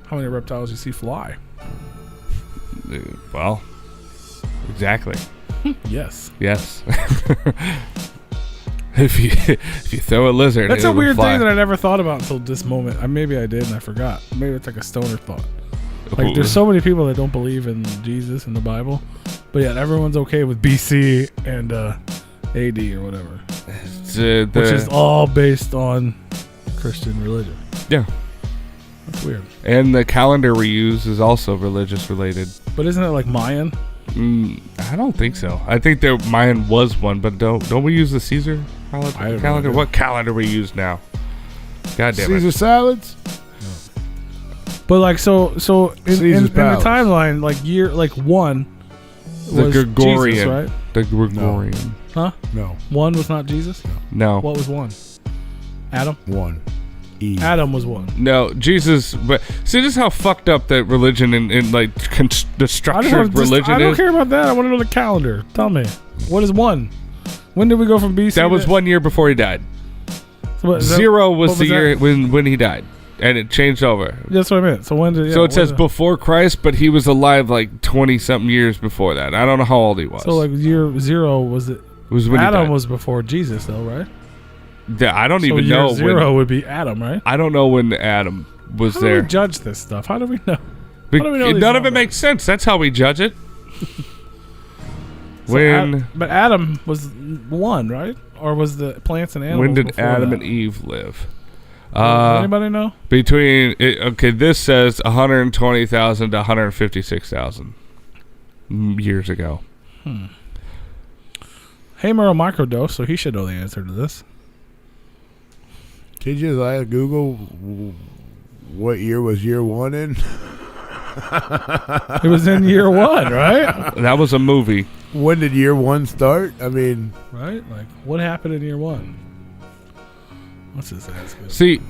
How many reptiles you see fly? Well, exactly. Yes. Yes. If you throw a lizard, That's it a will weird fly. thing that I never thought about until this moment. Maybe I did and I forgot. Maybe it's like a stoner thought. Like, there's so many people that don't believe in Jesus and the Bible, but yet everyone's okay with BC and AD or whatever, which is all based on Christian religion. Yeah. That's weird. And the calendar we use is also religious related. But isn't it like Mayan? I don't think so. I think there Mayan was one, but don't we use the Caesar calendar? What calendar we use now? God damn Caesar it. salads? But like so in the Palace. timeline, like year like 1 The was Gregorian. Jesus, right? The Gregorian. Huh? No. 1 was not Jesus? No. What was 1? Adam? 1. Eve. Adam was 1. No, Jesus. But see, this is how fucked up that religion and like the structure of religion I don't is. care about that. I want to know the calendar. Tell me. What is 1? When did we go from BC? That was 1 year before he died. So what, 0 was the year that? when he died, and it changed over. That's what I meant. So when did? So it says before Christ, but he was alive like 20-something years before that. I don't know how old he was. So like year 0 was it? Was when he Adam died. was before Jesus, though, right? Yeah, I don't So even year know 0 would be Adam, right? I don't know when Adam was How there. do we judge this stuff? How do we know? How do we know these None of it numbers? makes sense. That's how we judge it. So when but Adam was 1, right? Or was the plants and animals? when did before Adam that? and Eve live? Does anybody know? Okay, this says 120,000 to 156,000 years ago. Hamer microdose, so he should know the answer to this. Did you just Google what year was year 1 in? It was in year 1, right? That was a movie. When did year 1 start? I mean, Right? Like, what happened in year 1? What's this ass? See,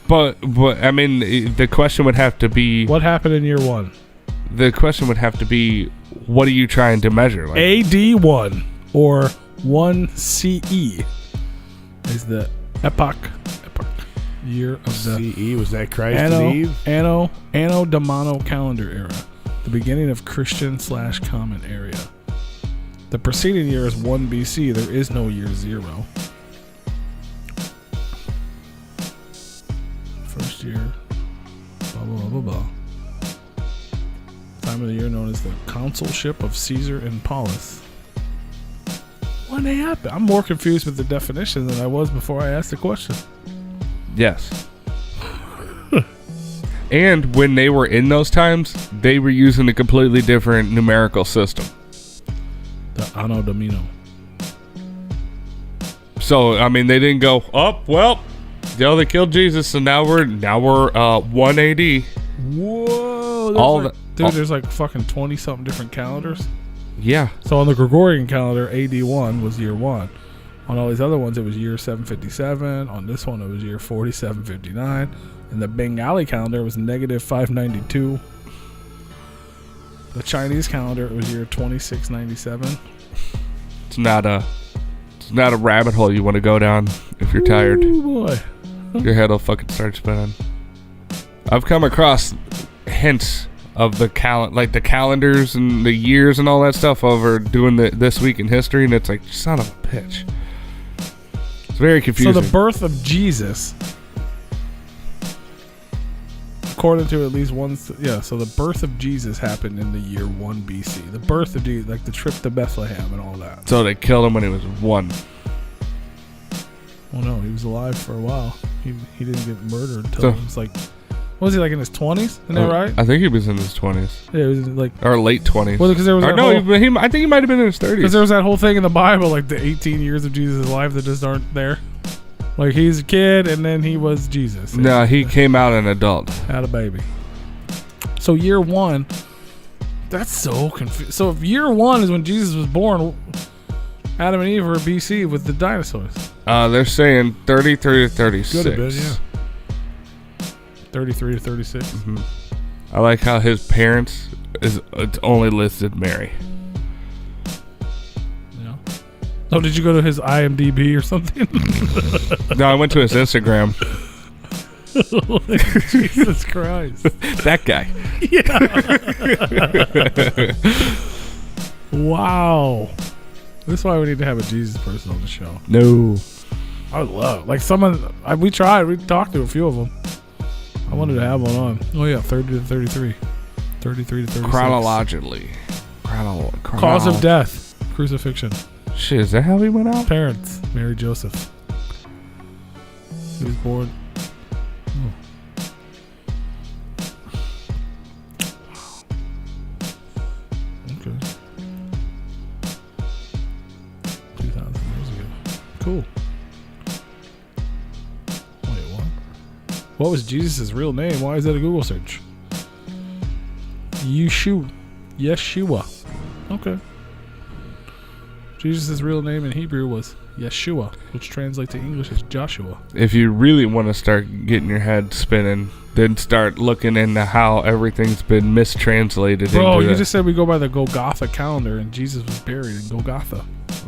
but I mean, the question would have to be. What happened in year 1? The question would have to be, what are you trying to measure? Like, AD 1 or 1 CE is the epoch year of the CE, was that Christ and Eve? Anno Domano calendar era, the beginning of Christian/common area. The preceding year is 1 BC. There is no year 0. First year, blah blah blah blah blah. Time of the year known as the consulship of Caesar and Paulus. What happened? I'm more confused with the definition than I was before I asked the question. yes. And when they were in those times, they were using a completely different numerical system. The Anno Domino. So I mean, they didn't go, well, they killed Jesus, so now we're 1 AD. Whoa! There's like fucking 20 something different calendars. Yeah. So on the Gregorian calendar, AD 1 was year 1. On all these other ones, it was year 757. On this one, it was year 4759. And the Bengali calendar, it was negative 592. The Chinese calendar, it was year 2697. It's not a rabbit hole you want to go down if you're tired. Ooh, boy. Your head will fucking start spinning. I've come across hints of the calendars and the years and all that stuff over doing this week in history, and it's like, son of a bitch. It's very confusing. So the birth of Jesus, according to at least one, so the birth of Jesus happened in the year 1 BC. The birth of Jesus, like the trip to Bethlehem and all that. So they killed him when he was 1. Oh no, he was alive for a while. He didn't get murdered until he was like, what was he, like in his 20s? Isn't that right? I think he was in his 20s. Yeah, it was like, Or late 20s. well, because there was I think he might have been in his 30s. because there was that whole thing in the Bible, like the 18 years of Jesus' life that just aren't there. Like he's a kid and then he was Jesus. No, he came out an adult. Had a baby. So year 1, that's so confusing. So if year 1 is when Jesus was born, Adam and Eve were BC with the dinosaurs. They're saying 33 to 36. Could have been, yeah. 33 to 36. Mm-hmm. I like how his parents it's only listed Mary. Yeah. Oh, did you go to his IMDb or something? No, I went to his Instagram. Jesus Christ. That guy. Yeah. Wow. This is why we need to have a Jesus person on the show. No. I would love, like, someone. We tried. We talked to a few of them. I wanted to have one on. Oh yeah, 30 to 33, 33 to 36. Chronologically. Cause of death: crucifixion. Shit, is that how he went out? Parents: Mary Joseph. He was born. Okay. 2,000 years ago. Cool. Wait, what? What was Jesus' real name? Why is that a Google search? Yeshua. Okay. Jesus' real name in Hebrew was Yeshua, which translates to English as Joshua. If you really want to start getting your head spinning, then start looking into how everything's been mistranslated. Bro, into you just said we go by the Golgotha calendar, and Jesus was buried in Golgotha.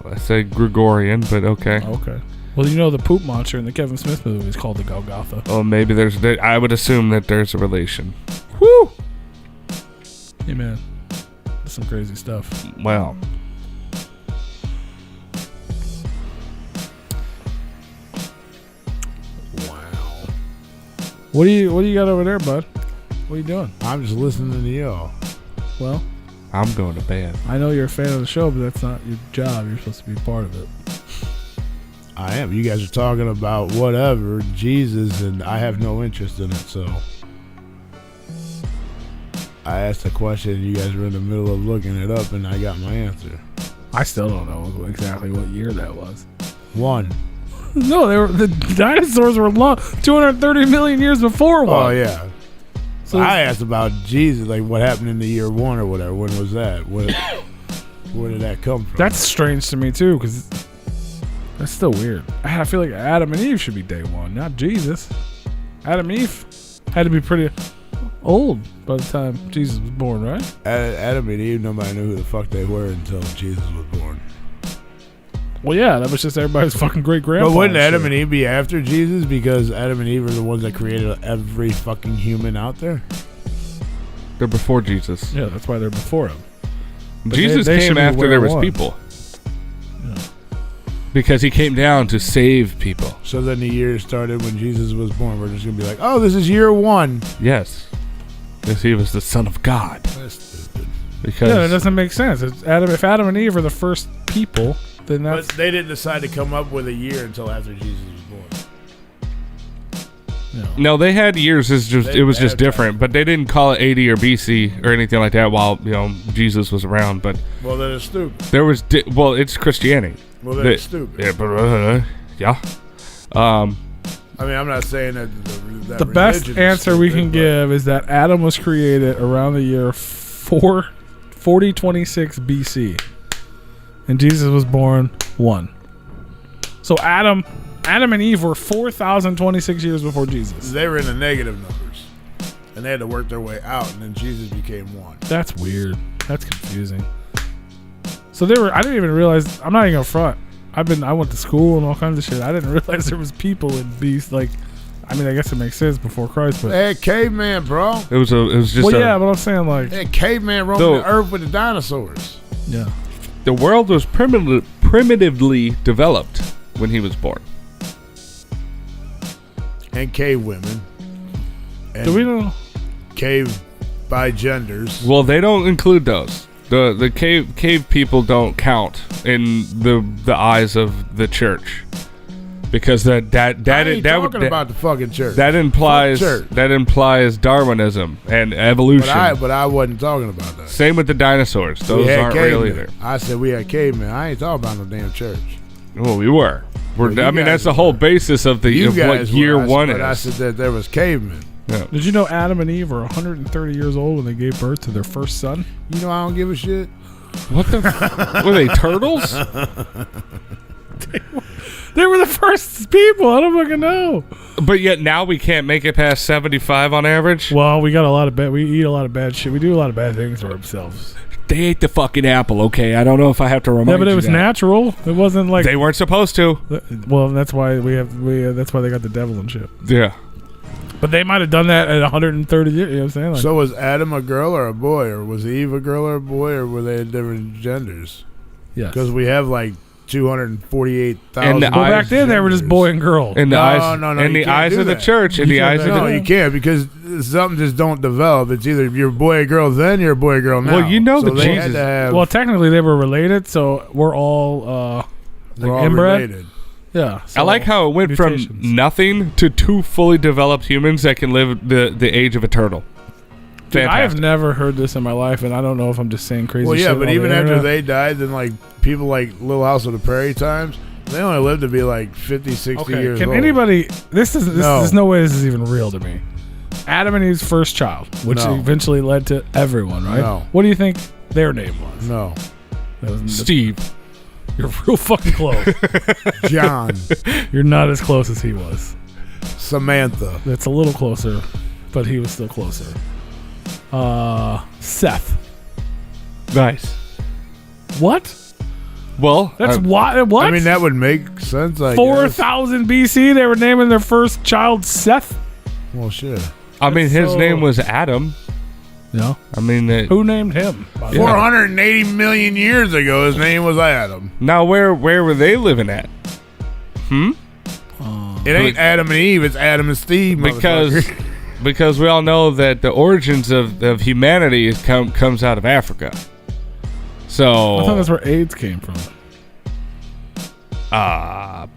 I said Gregorian, but okay. Okay. Well, you know the poop monster in the Kevin Smith movie is called the Golgotha. Well, maybe I would assume that there's a relation. Woo! Hey, man. That's some crazy stuff. Well. Wow. What do you got over there, bud? What are you doing? I'm just listening to y'all. Well, I'm going to bed. I know you're a fan of the show, but that's not your job. You're supposed to be part of it. I am. You guys are talking about whatever, Jesus, and I have no interest in it, so I asked a question, and you guys were in the middle of looking it up, and I got my answer. I still don't know exactly what year that was. One. No, the dinosaurs were 230 million years before one. Oh, yeah. So I asked about Jesus, like what happened in the year one or whatever. When was that? Where did that come from? That's strange to me, too, because that's still weird. I feel like Adam and Eve should be day one, not Jesus. Adam and Eve had to be pretty old by the time Jesus was born, right? Adam and Eve, nobody knew who the fuck they were until Jesus was born. Well, yeah, that was just everybody's fucking great-grandpa. But wouldn't Adam and Eve be after Jesus? Because Adam and Eve are the ones that created every fucking human out there? They're before Jesus. Yeah, that's why they're before him. But Jesus they came after there was people. Yeah. Because he came down to save people. So then the year started when Jesus was born. We're just going to be like, oh, this is year one. Yes. Because he was the Son of God. That's stupid. Because Yeah, that doesn't make sense. If Adam and Eve are the first people, then that's... But they didn't decide to come up with a year until after Jesus was born. No, they had years. It was just different, but they didn't call it 80 or BC or anything like that while Jesus was around. But well, then it's stupid. There was it's Christianity. Well, then it's stupid. Yeah, but yeah. I mean, I'm not saying that the best answer we can give is that Adam was created around the year 4026 BC, and Jesus was born 1. So Adam and Eve were 4,026 years before Jesus. They were in the negative numbers, and they had to work their way out, and then Jesus became 1. That's weird. That's confusing. So they were. I didn't even realize. I'm not even gonna front. I went to school and all kinds of shit. I didn't realize there was people in beasts. Like, I mean, I guess it makes sense before Christ, but they had caveman, bro. It was just. Well, yeah, but I'm saying like they had caveman roaming the earth with the dinosaurs. Yeah. The world was primitively developed when he was born. And cave women. And do we know? Cave by genders. Well, they don't include those. The cave people don't count in the eyes of the church, because that talking about the fucking church. That implies Darwinism and evolution. But I wasn't talking about that. Same with the dinosaurs. Those aren't real either. I said we had cavemen. I ain't talking about no damn church. Well, we were. That's the whole basis of what year one is. But I said that there was cavemen. Yeah. Did you know Adam and Eve were 130 years old when they gave birth to their first son? You know I don't give a shit. What the? Were they turtles? They were the first people. I don't fucking know. But yet now we can't make it past 75 on average. Well, we got a lot of bad. We eat a lot of bad shit. We do a lot of bad things to ourselves. They ate the fucking apple, okay? I don't know if I have to remind you. Yeah, but it was that. natural. It wasn't like They weren't supposed to. Well, that's why that's why they got the devil and shit. Yeah. But they might have done that at 130 years. You know what I'm saying? Like, So was Adam a girl or a boy, or was Eve a girl or a boy, or were they different genders? yes. Because we have like 248,000. And the Well, back then they were just boy and girl. In the eyes, no, in you the can't eyes do of the that. church, in the eyes of No, the... you can't, because something just don't develop. It's either you're a boy or girl then, you're a boy or girl now. Well, you know so that they had Jesus- to have, Well, technically they were related, so we're all we're all inbred. related. Yeah. I so like how it went mutations. from nothing to 2 fully developed humans that can live the age of a turtle. Dude, I have Fantastic. never heard this in my life, and I don't know if I'm just saying crazy Well, shit. yeah, but on even the after internet. they died, then like people like Little House on the Prairie times, they only lived to be like 50, 60 years Can old. anybody? There's no way this is even real to me. Adam and Eve's first child, which No. eventually led to everyone, right? No. What do you think their name was? No. That was Steve. You're real fucking close. John. You're not as close as he was. Samantha. That's a little closer, but he was still closer. Seth. Nice. What? Well, That's what? I mean, that would make sense, I guess. 4,000 BC. They were naming their first child Seth. Well, shit. I mean, his so- name was Adam. No. I mean, Who named him? by the way? 480 million years ago, his name was Adam. now where were they living at? It ain't Adam and Eve, it's Adam and Steve, Because motherfucker. because we all know that the origins of humanity comes out of Africa. So I thought that's where AIDS came from. I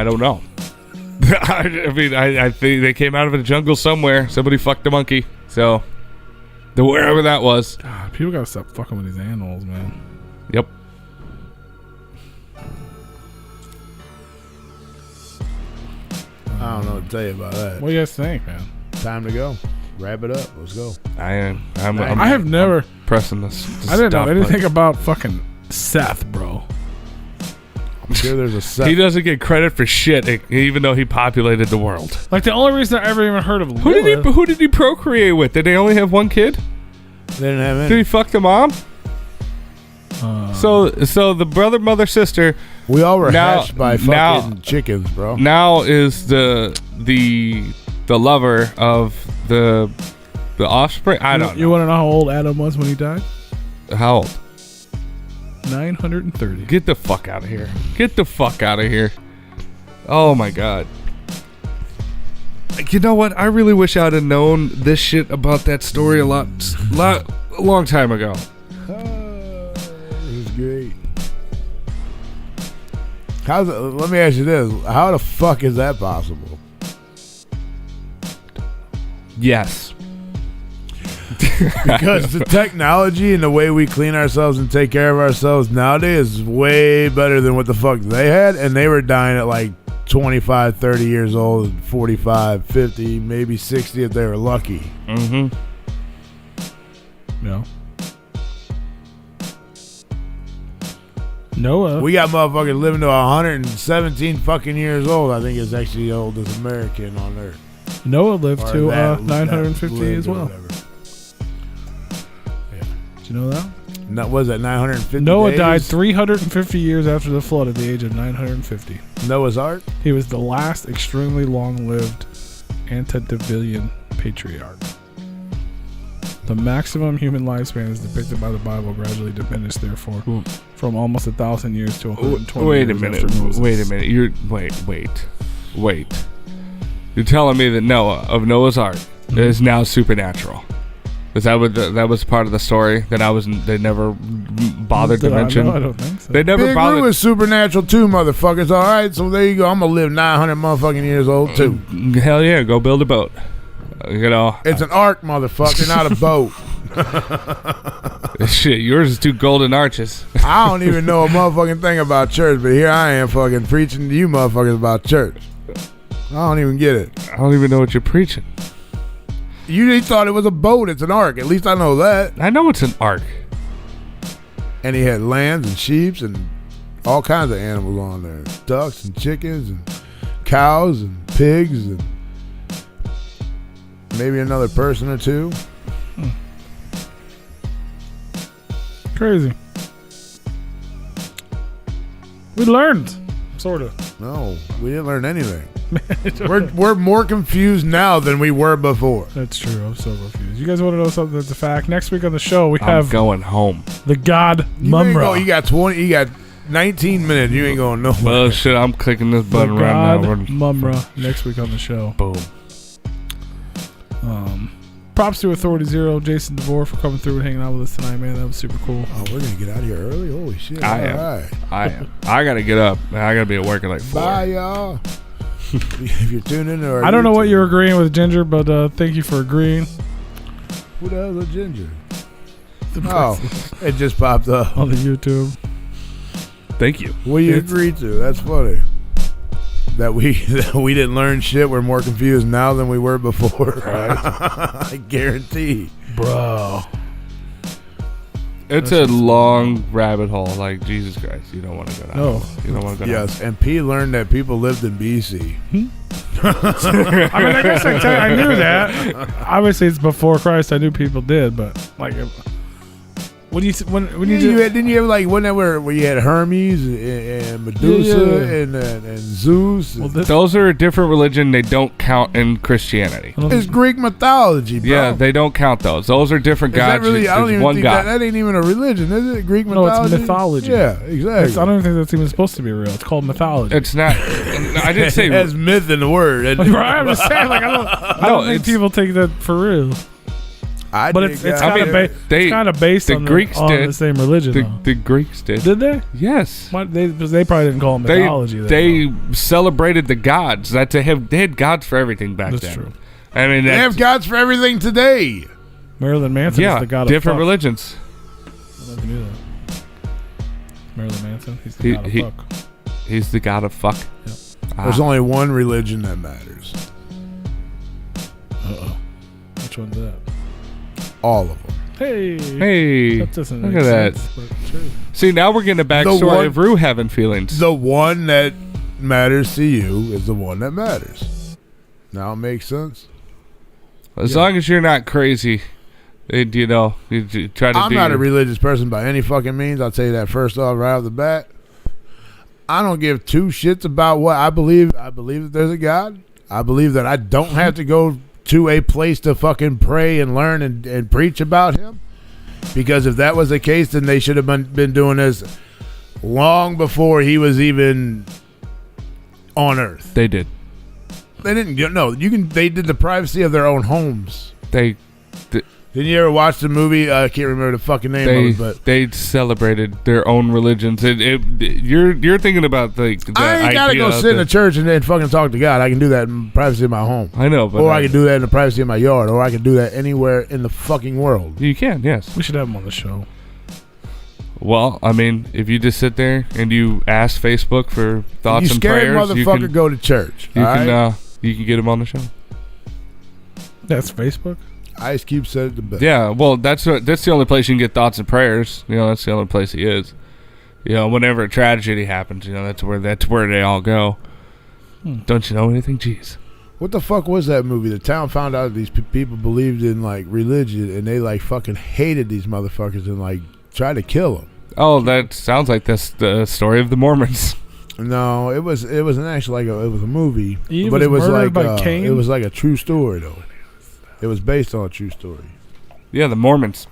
don't know. I mean, I think they came out of a jungle somewhere. Somebody fucked a monkey. So, wherever that was. God, people gotta stop fucking with these animals, man. Yep. I don't know what to tell you about that. What do you guys think, man? Time to go. Wrap it up. Let's go. I'm I have never. pressing this. I didn't know stop anything button. about fucking Seth, bro. I'm sure there's a set. He doesn't get credit for shit, even though he populated the world. Like the only reason I ever even heard of Who did he procreate with? Did they only have one kid? They didn't have Did any. he fuck the mom? So the brother, mother, sister We all were Now- hatched by now- fucking chickens, bro. now is the lover of the offspring. I don't You know. want to know how old Adam was when he died? How old? 930. Get the fuck out of here. Get the fuck out of here. Oh my god. You know what? I really wish I'd have known this shit about that story a long time ago. It was great. Let me ask you this. How the fuck is that possible? Yes. Because the technology and the way we clean ourselves and take care of ourselves nowadays is way better than what the fuck they had, and they were dying at like 25, 30 years old, 45, 50, maybe 60 if they were lucky. Mm-hmm. No. Noah. We got motherfuckers living to 117 fucking years old. I think it's actually the oldest American on Earth. Noah lived Or to that 950 lived as or well. whatever. Did you know that? Was that 950 Noah days? died 350 years after the flood at the age of 950. Noah's Ark? He was the last extremely long-lived antediluvian patriarch. The maximum human lifespan is depicted by the Bible gradually diminished, therefore, from almost 1,000 years to 120 Wait a years minute. after Moses. Wait a minute. Wait. You're telling me that Noah of Noah's Ark is now supernatural? Is that what that was part of the story that they never bothered to Did I mention? know? I don't think so. They never Big bothered. Lou is supernatural too, motherfuckers. All right, so there you go. I'm gonna live 900 motherfucking years old too. Hell yeah, go build a boat. You know, It's an ark, motherfucker, not a boat. shit. Yours is 2 golden arches. I don't even know a motherfucking thing about church, but here I am fucking preaching to you motherfuckers about church. I don't even get it. I don't even know what you're preaching. You thought it was a boat. It's an ark. At least I know that. I know it's an ark. And he had lambs and sheep and all kinds of animals on there. Ducks and chickens and cows and pigs and maybe another person or two. Crazy. We learned, sort of. No, we didn't learn anything. we're more confused now than we were before. That's true. I'm so confused. You guys want to know something that's a fact? Next week on the show, we I'm have going home. the God You ain't Mumra. go- You got 20. You got 19 minutes. You ain't going nowhere. Well, shit, I'm clicking this The button right God now. We're- Mumra next week on the show. Boom. Props to Authority Zero, Jason DeVore, for coming through and hanging out with us tonight, man. That was super cool. Oh, we're gonna get out of here early. Holy shit! I am. All right. I am. I gotta get up. I gotta be at work at like 4. Bye, y'all. If you're tuning in, or I don't know what you're agreeing with, Ginger, but thank you for agreeing. Who the hell's a ginger? Oh, it just popped up. On the YouTube. Thank you. What do you agree to? That's funny. That we didn't learn shit. We're more confused now than we were before. Right? I guarantee. Bro. It's a long rabbit hole. Like, Jesus Christ, you don't want to go down. No. You don't want to go down. Yes, and P learned that people lived in BC. I mean, I guess I knew that. Obviously, it's before Christ. I knew people did, but like, when you Didn't you have like one that where you had Hermes and Medusa and Zeus? well, Those are a different religion. They don't count in Christianity. It's Greek mythology, bro. Yeah, they don't count those. Those are different Is that gods. really? I don't There's even one think God. that ain't even a religion, is it? Greek No, mythology. it's mythology. Yeah, exactly. I don't even think that's even supposed to be real. It's called mythology. It's not. I didn't say. It has myth in the word. Right, I'm just saying, like, I don't think people take that for real. But it's kind of based the on Greeks did. the same religion. The Greeks did. Did they? Yes. They probably didn't call it mythology. They celebrated the gods. They had gods for everything back That's then. true. I mean, They have gods for everything today. Marilyn Manson is the god of different fuck. religions. I never knew that. Marilyn Manson, he's the god of fuck. He's the god of fuck. Yep. There's only one religion that matters. Uh-oh. Which one's that? All of them. Hey, that doesn't look make at sense, that. but sure. See, now we're getting a backstory of Rue having feelings. The one that matters to you is the one that matters. Now it makes sense. As long as you're not crazy, you try to. I'm not a religious person by any fucking means. I'll tell you that first off, right off the bat. I don't give two shits about what I believe. I believe that there's a God. I believe that I don't have to go to a place to fucking pray and learn and preach about him. Because if that was the case, then they should have been doing this long before he was even on Earth. They did. They didn't. No, they did the privacy of their own homes. Didn't you ever watch the movie? I can't remember the fucking name of it, but they celebrated their own religions. You're thinking about the I ain't gotta go sit in a church and then fucking talk to God. I can do that in the privacy of my home. I know, but or I can do that in the privacy of my yard, or I can do that anywhere in the fucking world. You can, yes. We should have him on the show. Well, I mean, if you just sit there and you ask Facebook for thoughts and prayers, you scared motherfucker, go to church. You can get him on the show. That's Facebook. Ice Cube said it the best. Yeah, well, that's the only place you can get thoughts and prayers. That's the only place he is. Whenever a tragedy happens, that's where they all go. Don't you know anything? Jeez. What the fuck was that movie? The town found out these people believed in like religion, and they like fucking hated these motherfuckers and like tried to kill them. Oh, that sounds like the story of the Mormons. No, it wasn't actually it was a movie, Eve but it was like Cain? it was like a true story though. It was based on a true story. Yeah, the Mormons.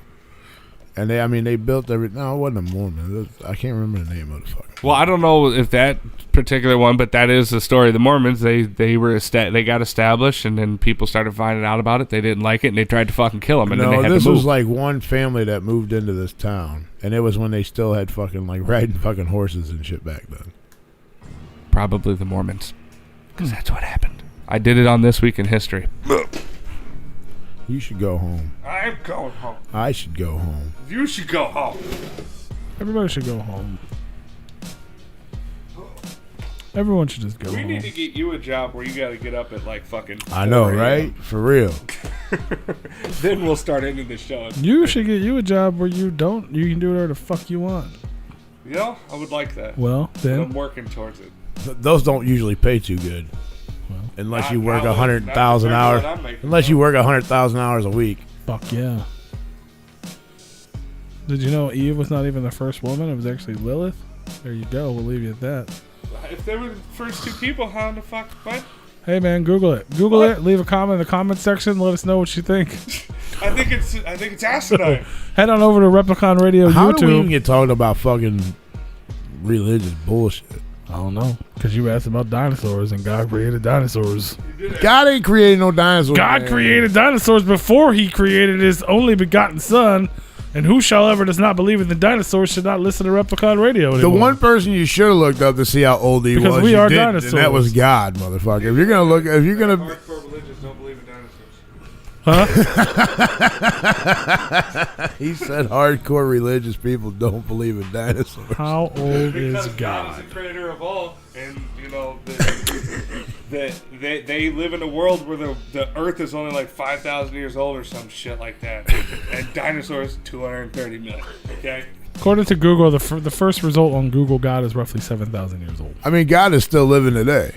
And they built every. No, it wasn't a Mormon. I can't remember the name of the fucking. Well, I don't know if that particular one, but that is the story of the Mormons. They got established, and then people started finding out about it. They didn't like it, and they tried to fucking kill them. And then they had this to move. was like one family that moved into this town, and it was when they still had fucking like riding fucking horses and shit back then. Probably the Mormons, because that's what happened. I did it on This Week in History. You should go home. I'm going home. I should go home. You should go home. Everybody should go home. Everyone should just go home. We need to get you a job where you got to get up at like fucking. I know, right? For real. Then we'll start ending the show. You should get you a job where you can do whatever the fuck you want. Yeah, I would like that. Well, then I'm working towards it. Those don't usually pay too good. Well, unless you work 100,000 hours. Unless you work 100,000 hours a week. Fuck yeah. Did you know Eve was not even the first woman? It was actually Lilith. There you go. We'll leave you at that. If they were the first two people, how the fuck? What? Hey man, Google it. Google it. Leave a comment in the comment section. Let us know what you think. I think it's asinine. Head on over to Replicon Radio How YouTube. do we even get talking about fucking religious bullshit? I don't know. Because you asked about dinosaurs and God created dinosaurs. God ain't creating no dinosaurs. God man. created dinosaurs before he created his only begotten son. And whosoever does not believe in the dinosaurs should not listen to Replicon Radio anymore. The one person you should have looked up to see how old he Because was. we you are didn't, dinosaurs. And that was God, motherfucker. If you're gonna look, if you're gonna, Hardcore religions don't believe in dinosaurs. Huh? he said, hardcore religious people don't believe in dinosaurs. How old Because is God is God? the creator of all, and you know they live in a world where the Earth is only like 5,000 years old or some shit like that, and dinosaurs 230 million. Okay. According to Google, the first result on Google, God is roughly 7,000 years old. I mean, God is still living today.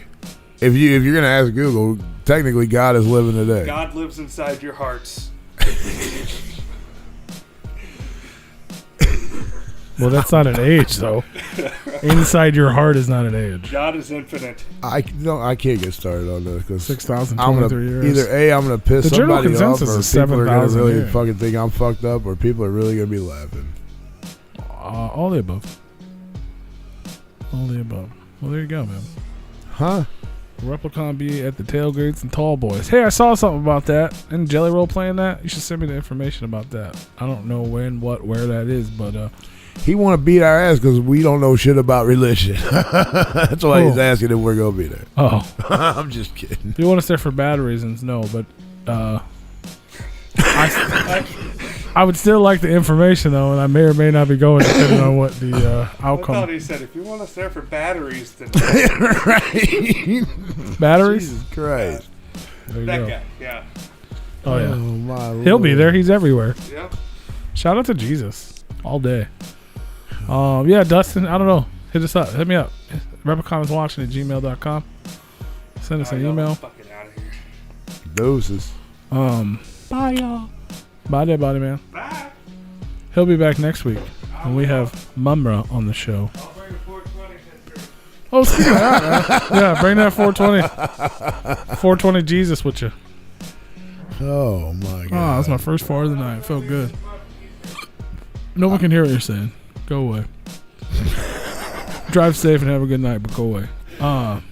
If you're gonna ask Google, technically God is living today. God lives inside your hearts. Well, that's not an age, though. Inside your heart is not an age. God is infinite. I can't get started on this because 6,023 years. Either A, I'm gonna piss The general somebody off, consensus or is people are gonna 7,000 really years. fucking think I'm fucked up, or people are really gonna be laughing. All the above. All the above. Well, there you go, man. Huh? Replicon be at the tailgates and tall boys. Hey, I saw something about that. Isn't Jelly Roll playing that? You should send me the information about that. I don't know when, what, where that is, but He want to beat our ass because we don't know shit about religion. That's why he's Oh. asking if we're gonna be there. oh, I'm just kidding. if you want us there for bad reasons, no. But I would still like the information though, and I may or may not be going depending on what the I outcome. thought he said, if you want us there for batteries, then Right? Batteries. Jesus Christ. There you that go. guy. Yeah. Oh yeah, my he'll be Lord. there. He's everywhere. Yeah. Shout out to Jesus all day. Yeah, Dustin, I don't know. Hit us up. Hit me up. Repliconswatching at gmail.com. Send us an email. Fucking out of here. Doses. Bye, y'all. Bye, dead body man. Bye. He'll be back next week. And we have Mumra on the show. I'll bring a 420 history. Oh, speaking of that, man. Yeah, bring that 420. 420 Jesus with you. Oh my Oh, God. that's my first fart of the night. It felt good. No one can hear what you're saying. Go away. Drive safe and have a good night, but go away.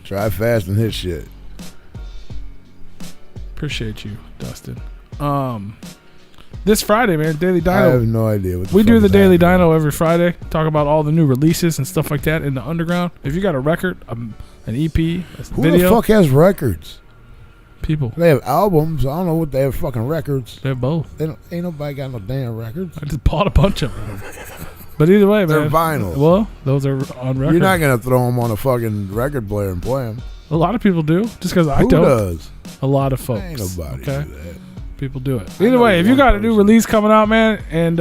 Try fast and hit shit. Appreciate you, Dustin. This Friday, man, Daily I have Dino. no idea what the We fuck do the is Daily happening. Dino every Friday. Talk about all the new releases and stuff like that in the underground. If you got a record, an EP, a Who video, the fuck has records? people. They have albums. I don't know what they have fucking records. They have both. They don't, ain't nobody got no damn records. I just bought a bunch of them. But either way, They're man. vinyl. Well, those are on record. You're not gonna throw them on a fucking record player and play them. A lot of people do, just because I Who don't. does? A lot of folks. Ain't nobody Okay, do that. people do it. I Either know way, if you one got a new person. release coming out, man, and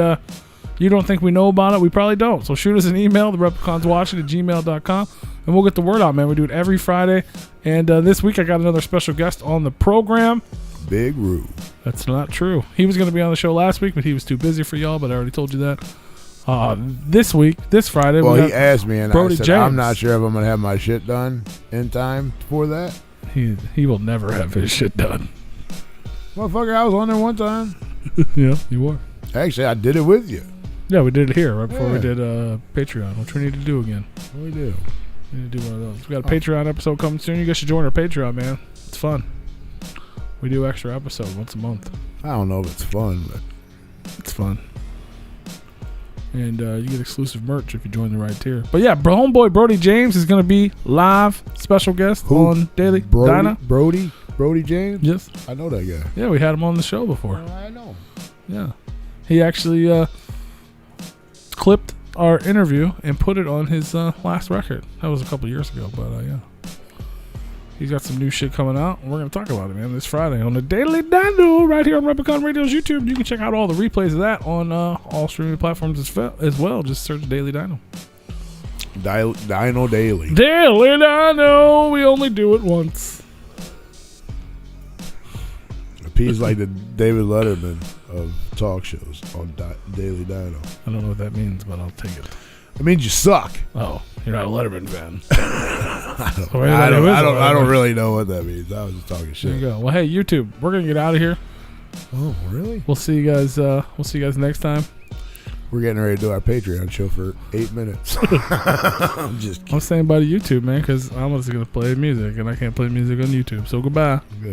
you don't think we know about it, we probably don't. So shoot us an email, theRepliconsWatching at gmail.com, and we'll get the word out, man. We do it every Friday. And this week I got another special guest on the program. Big Roo. That's not true. He was going to be on the show last week, but he was too busy for y'all, but I already told you that. This week, this Friday, Well, we he got asked me, and Brody I said, James. I'm not sure if I'm gonna have my shit done in time for that. he will never have his shit done. Motherfucker, I was on there one time. Yeah, you were. Actually, I did it with you. Yeah, we did it here right before we Yeah. did Patreon, which we need to do again. What we do? We need to do one of those. We got a Patreon episode coming soon. You guys should join our Patreon, man. It's fun. We do extra episode once a month. I don't know if it's fun, but It's fun. And you get exclusive merch if you join the right tier. But yeah, homeboy Brody James is going to be live special guest Who? on Daily Dino. Brody James. Yes. I know that guy. Yeah, we had him on the show before. I know. Yeah. He actually clipped our interview and put it on his last record. That was a couple years ago, but yeah. He's got some new shit coming out. We're going to talk about it, man, this Friday on the Daily Dino right here on Replicon Radio's YouTube. You can check out all the replays of that on all streaming platforms as well. Just search Daily Dino. Dino Daily. Daily Dino. We only do it once. He's like the David Letterman of talk shows on Daily Dino. I don't know what that means, but I'll take it. It means you suck. Oh, you're not a Letterman fan. I don't really know what that means. I was just talking shit. There you go. Well, hey, YouTube, we're gonna get out of here. Oh, really? We'll see you guys. We'll see you guys next time. We're getting ready to do our Patreon show for 8 minutes. I'm just kidding. I'm staying by the YouTube, man, because I'm just gonna play music, and I can't play music on YouTube. So goodbye. Good.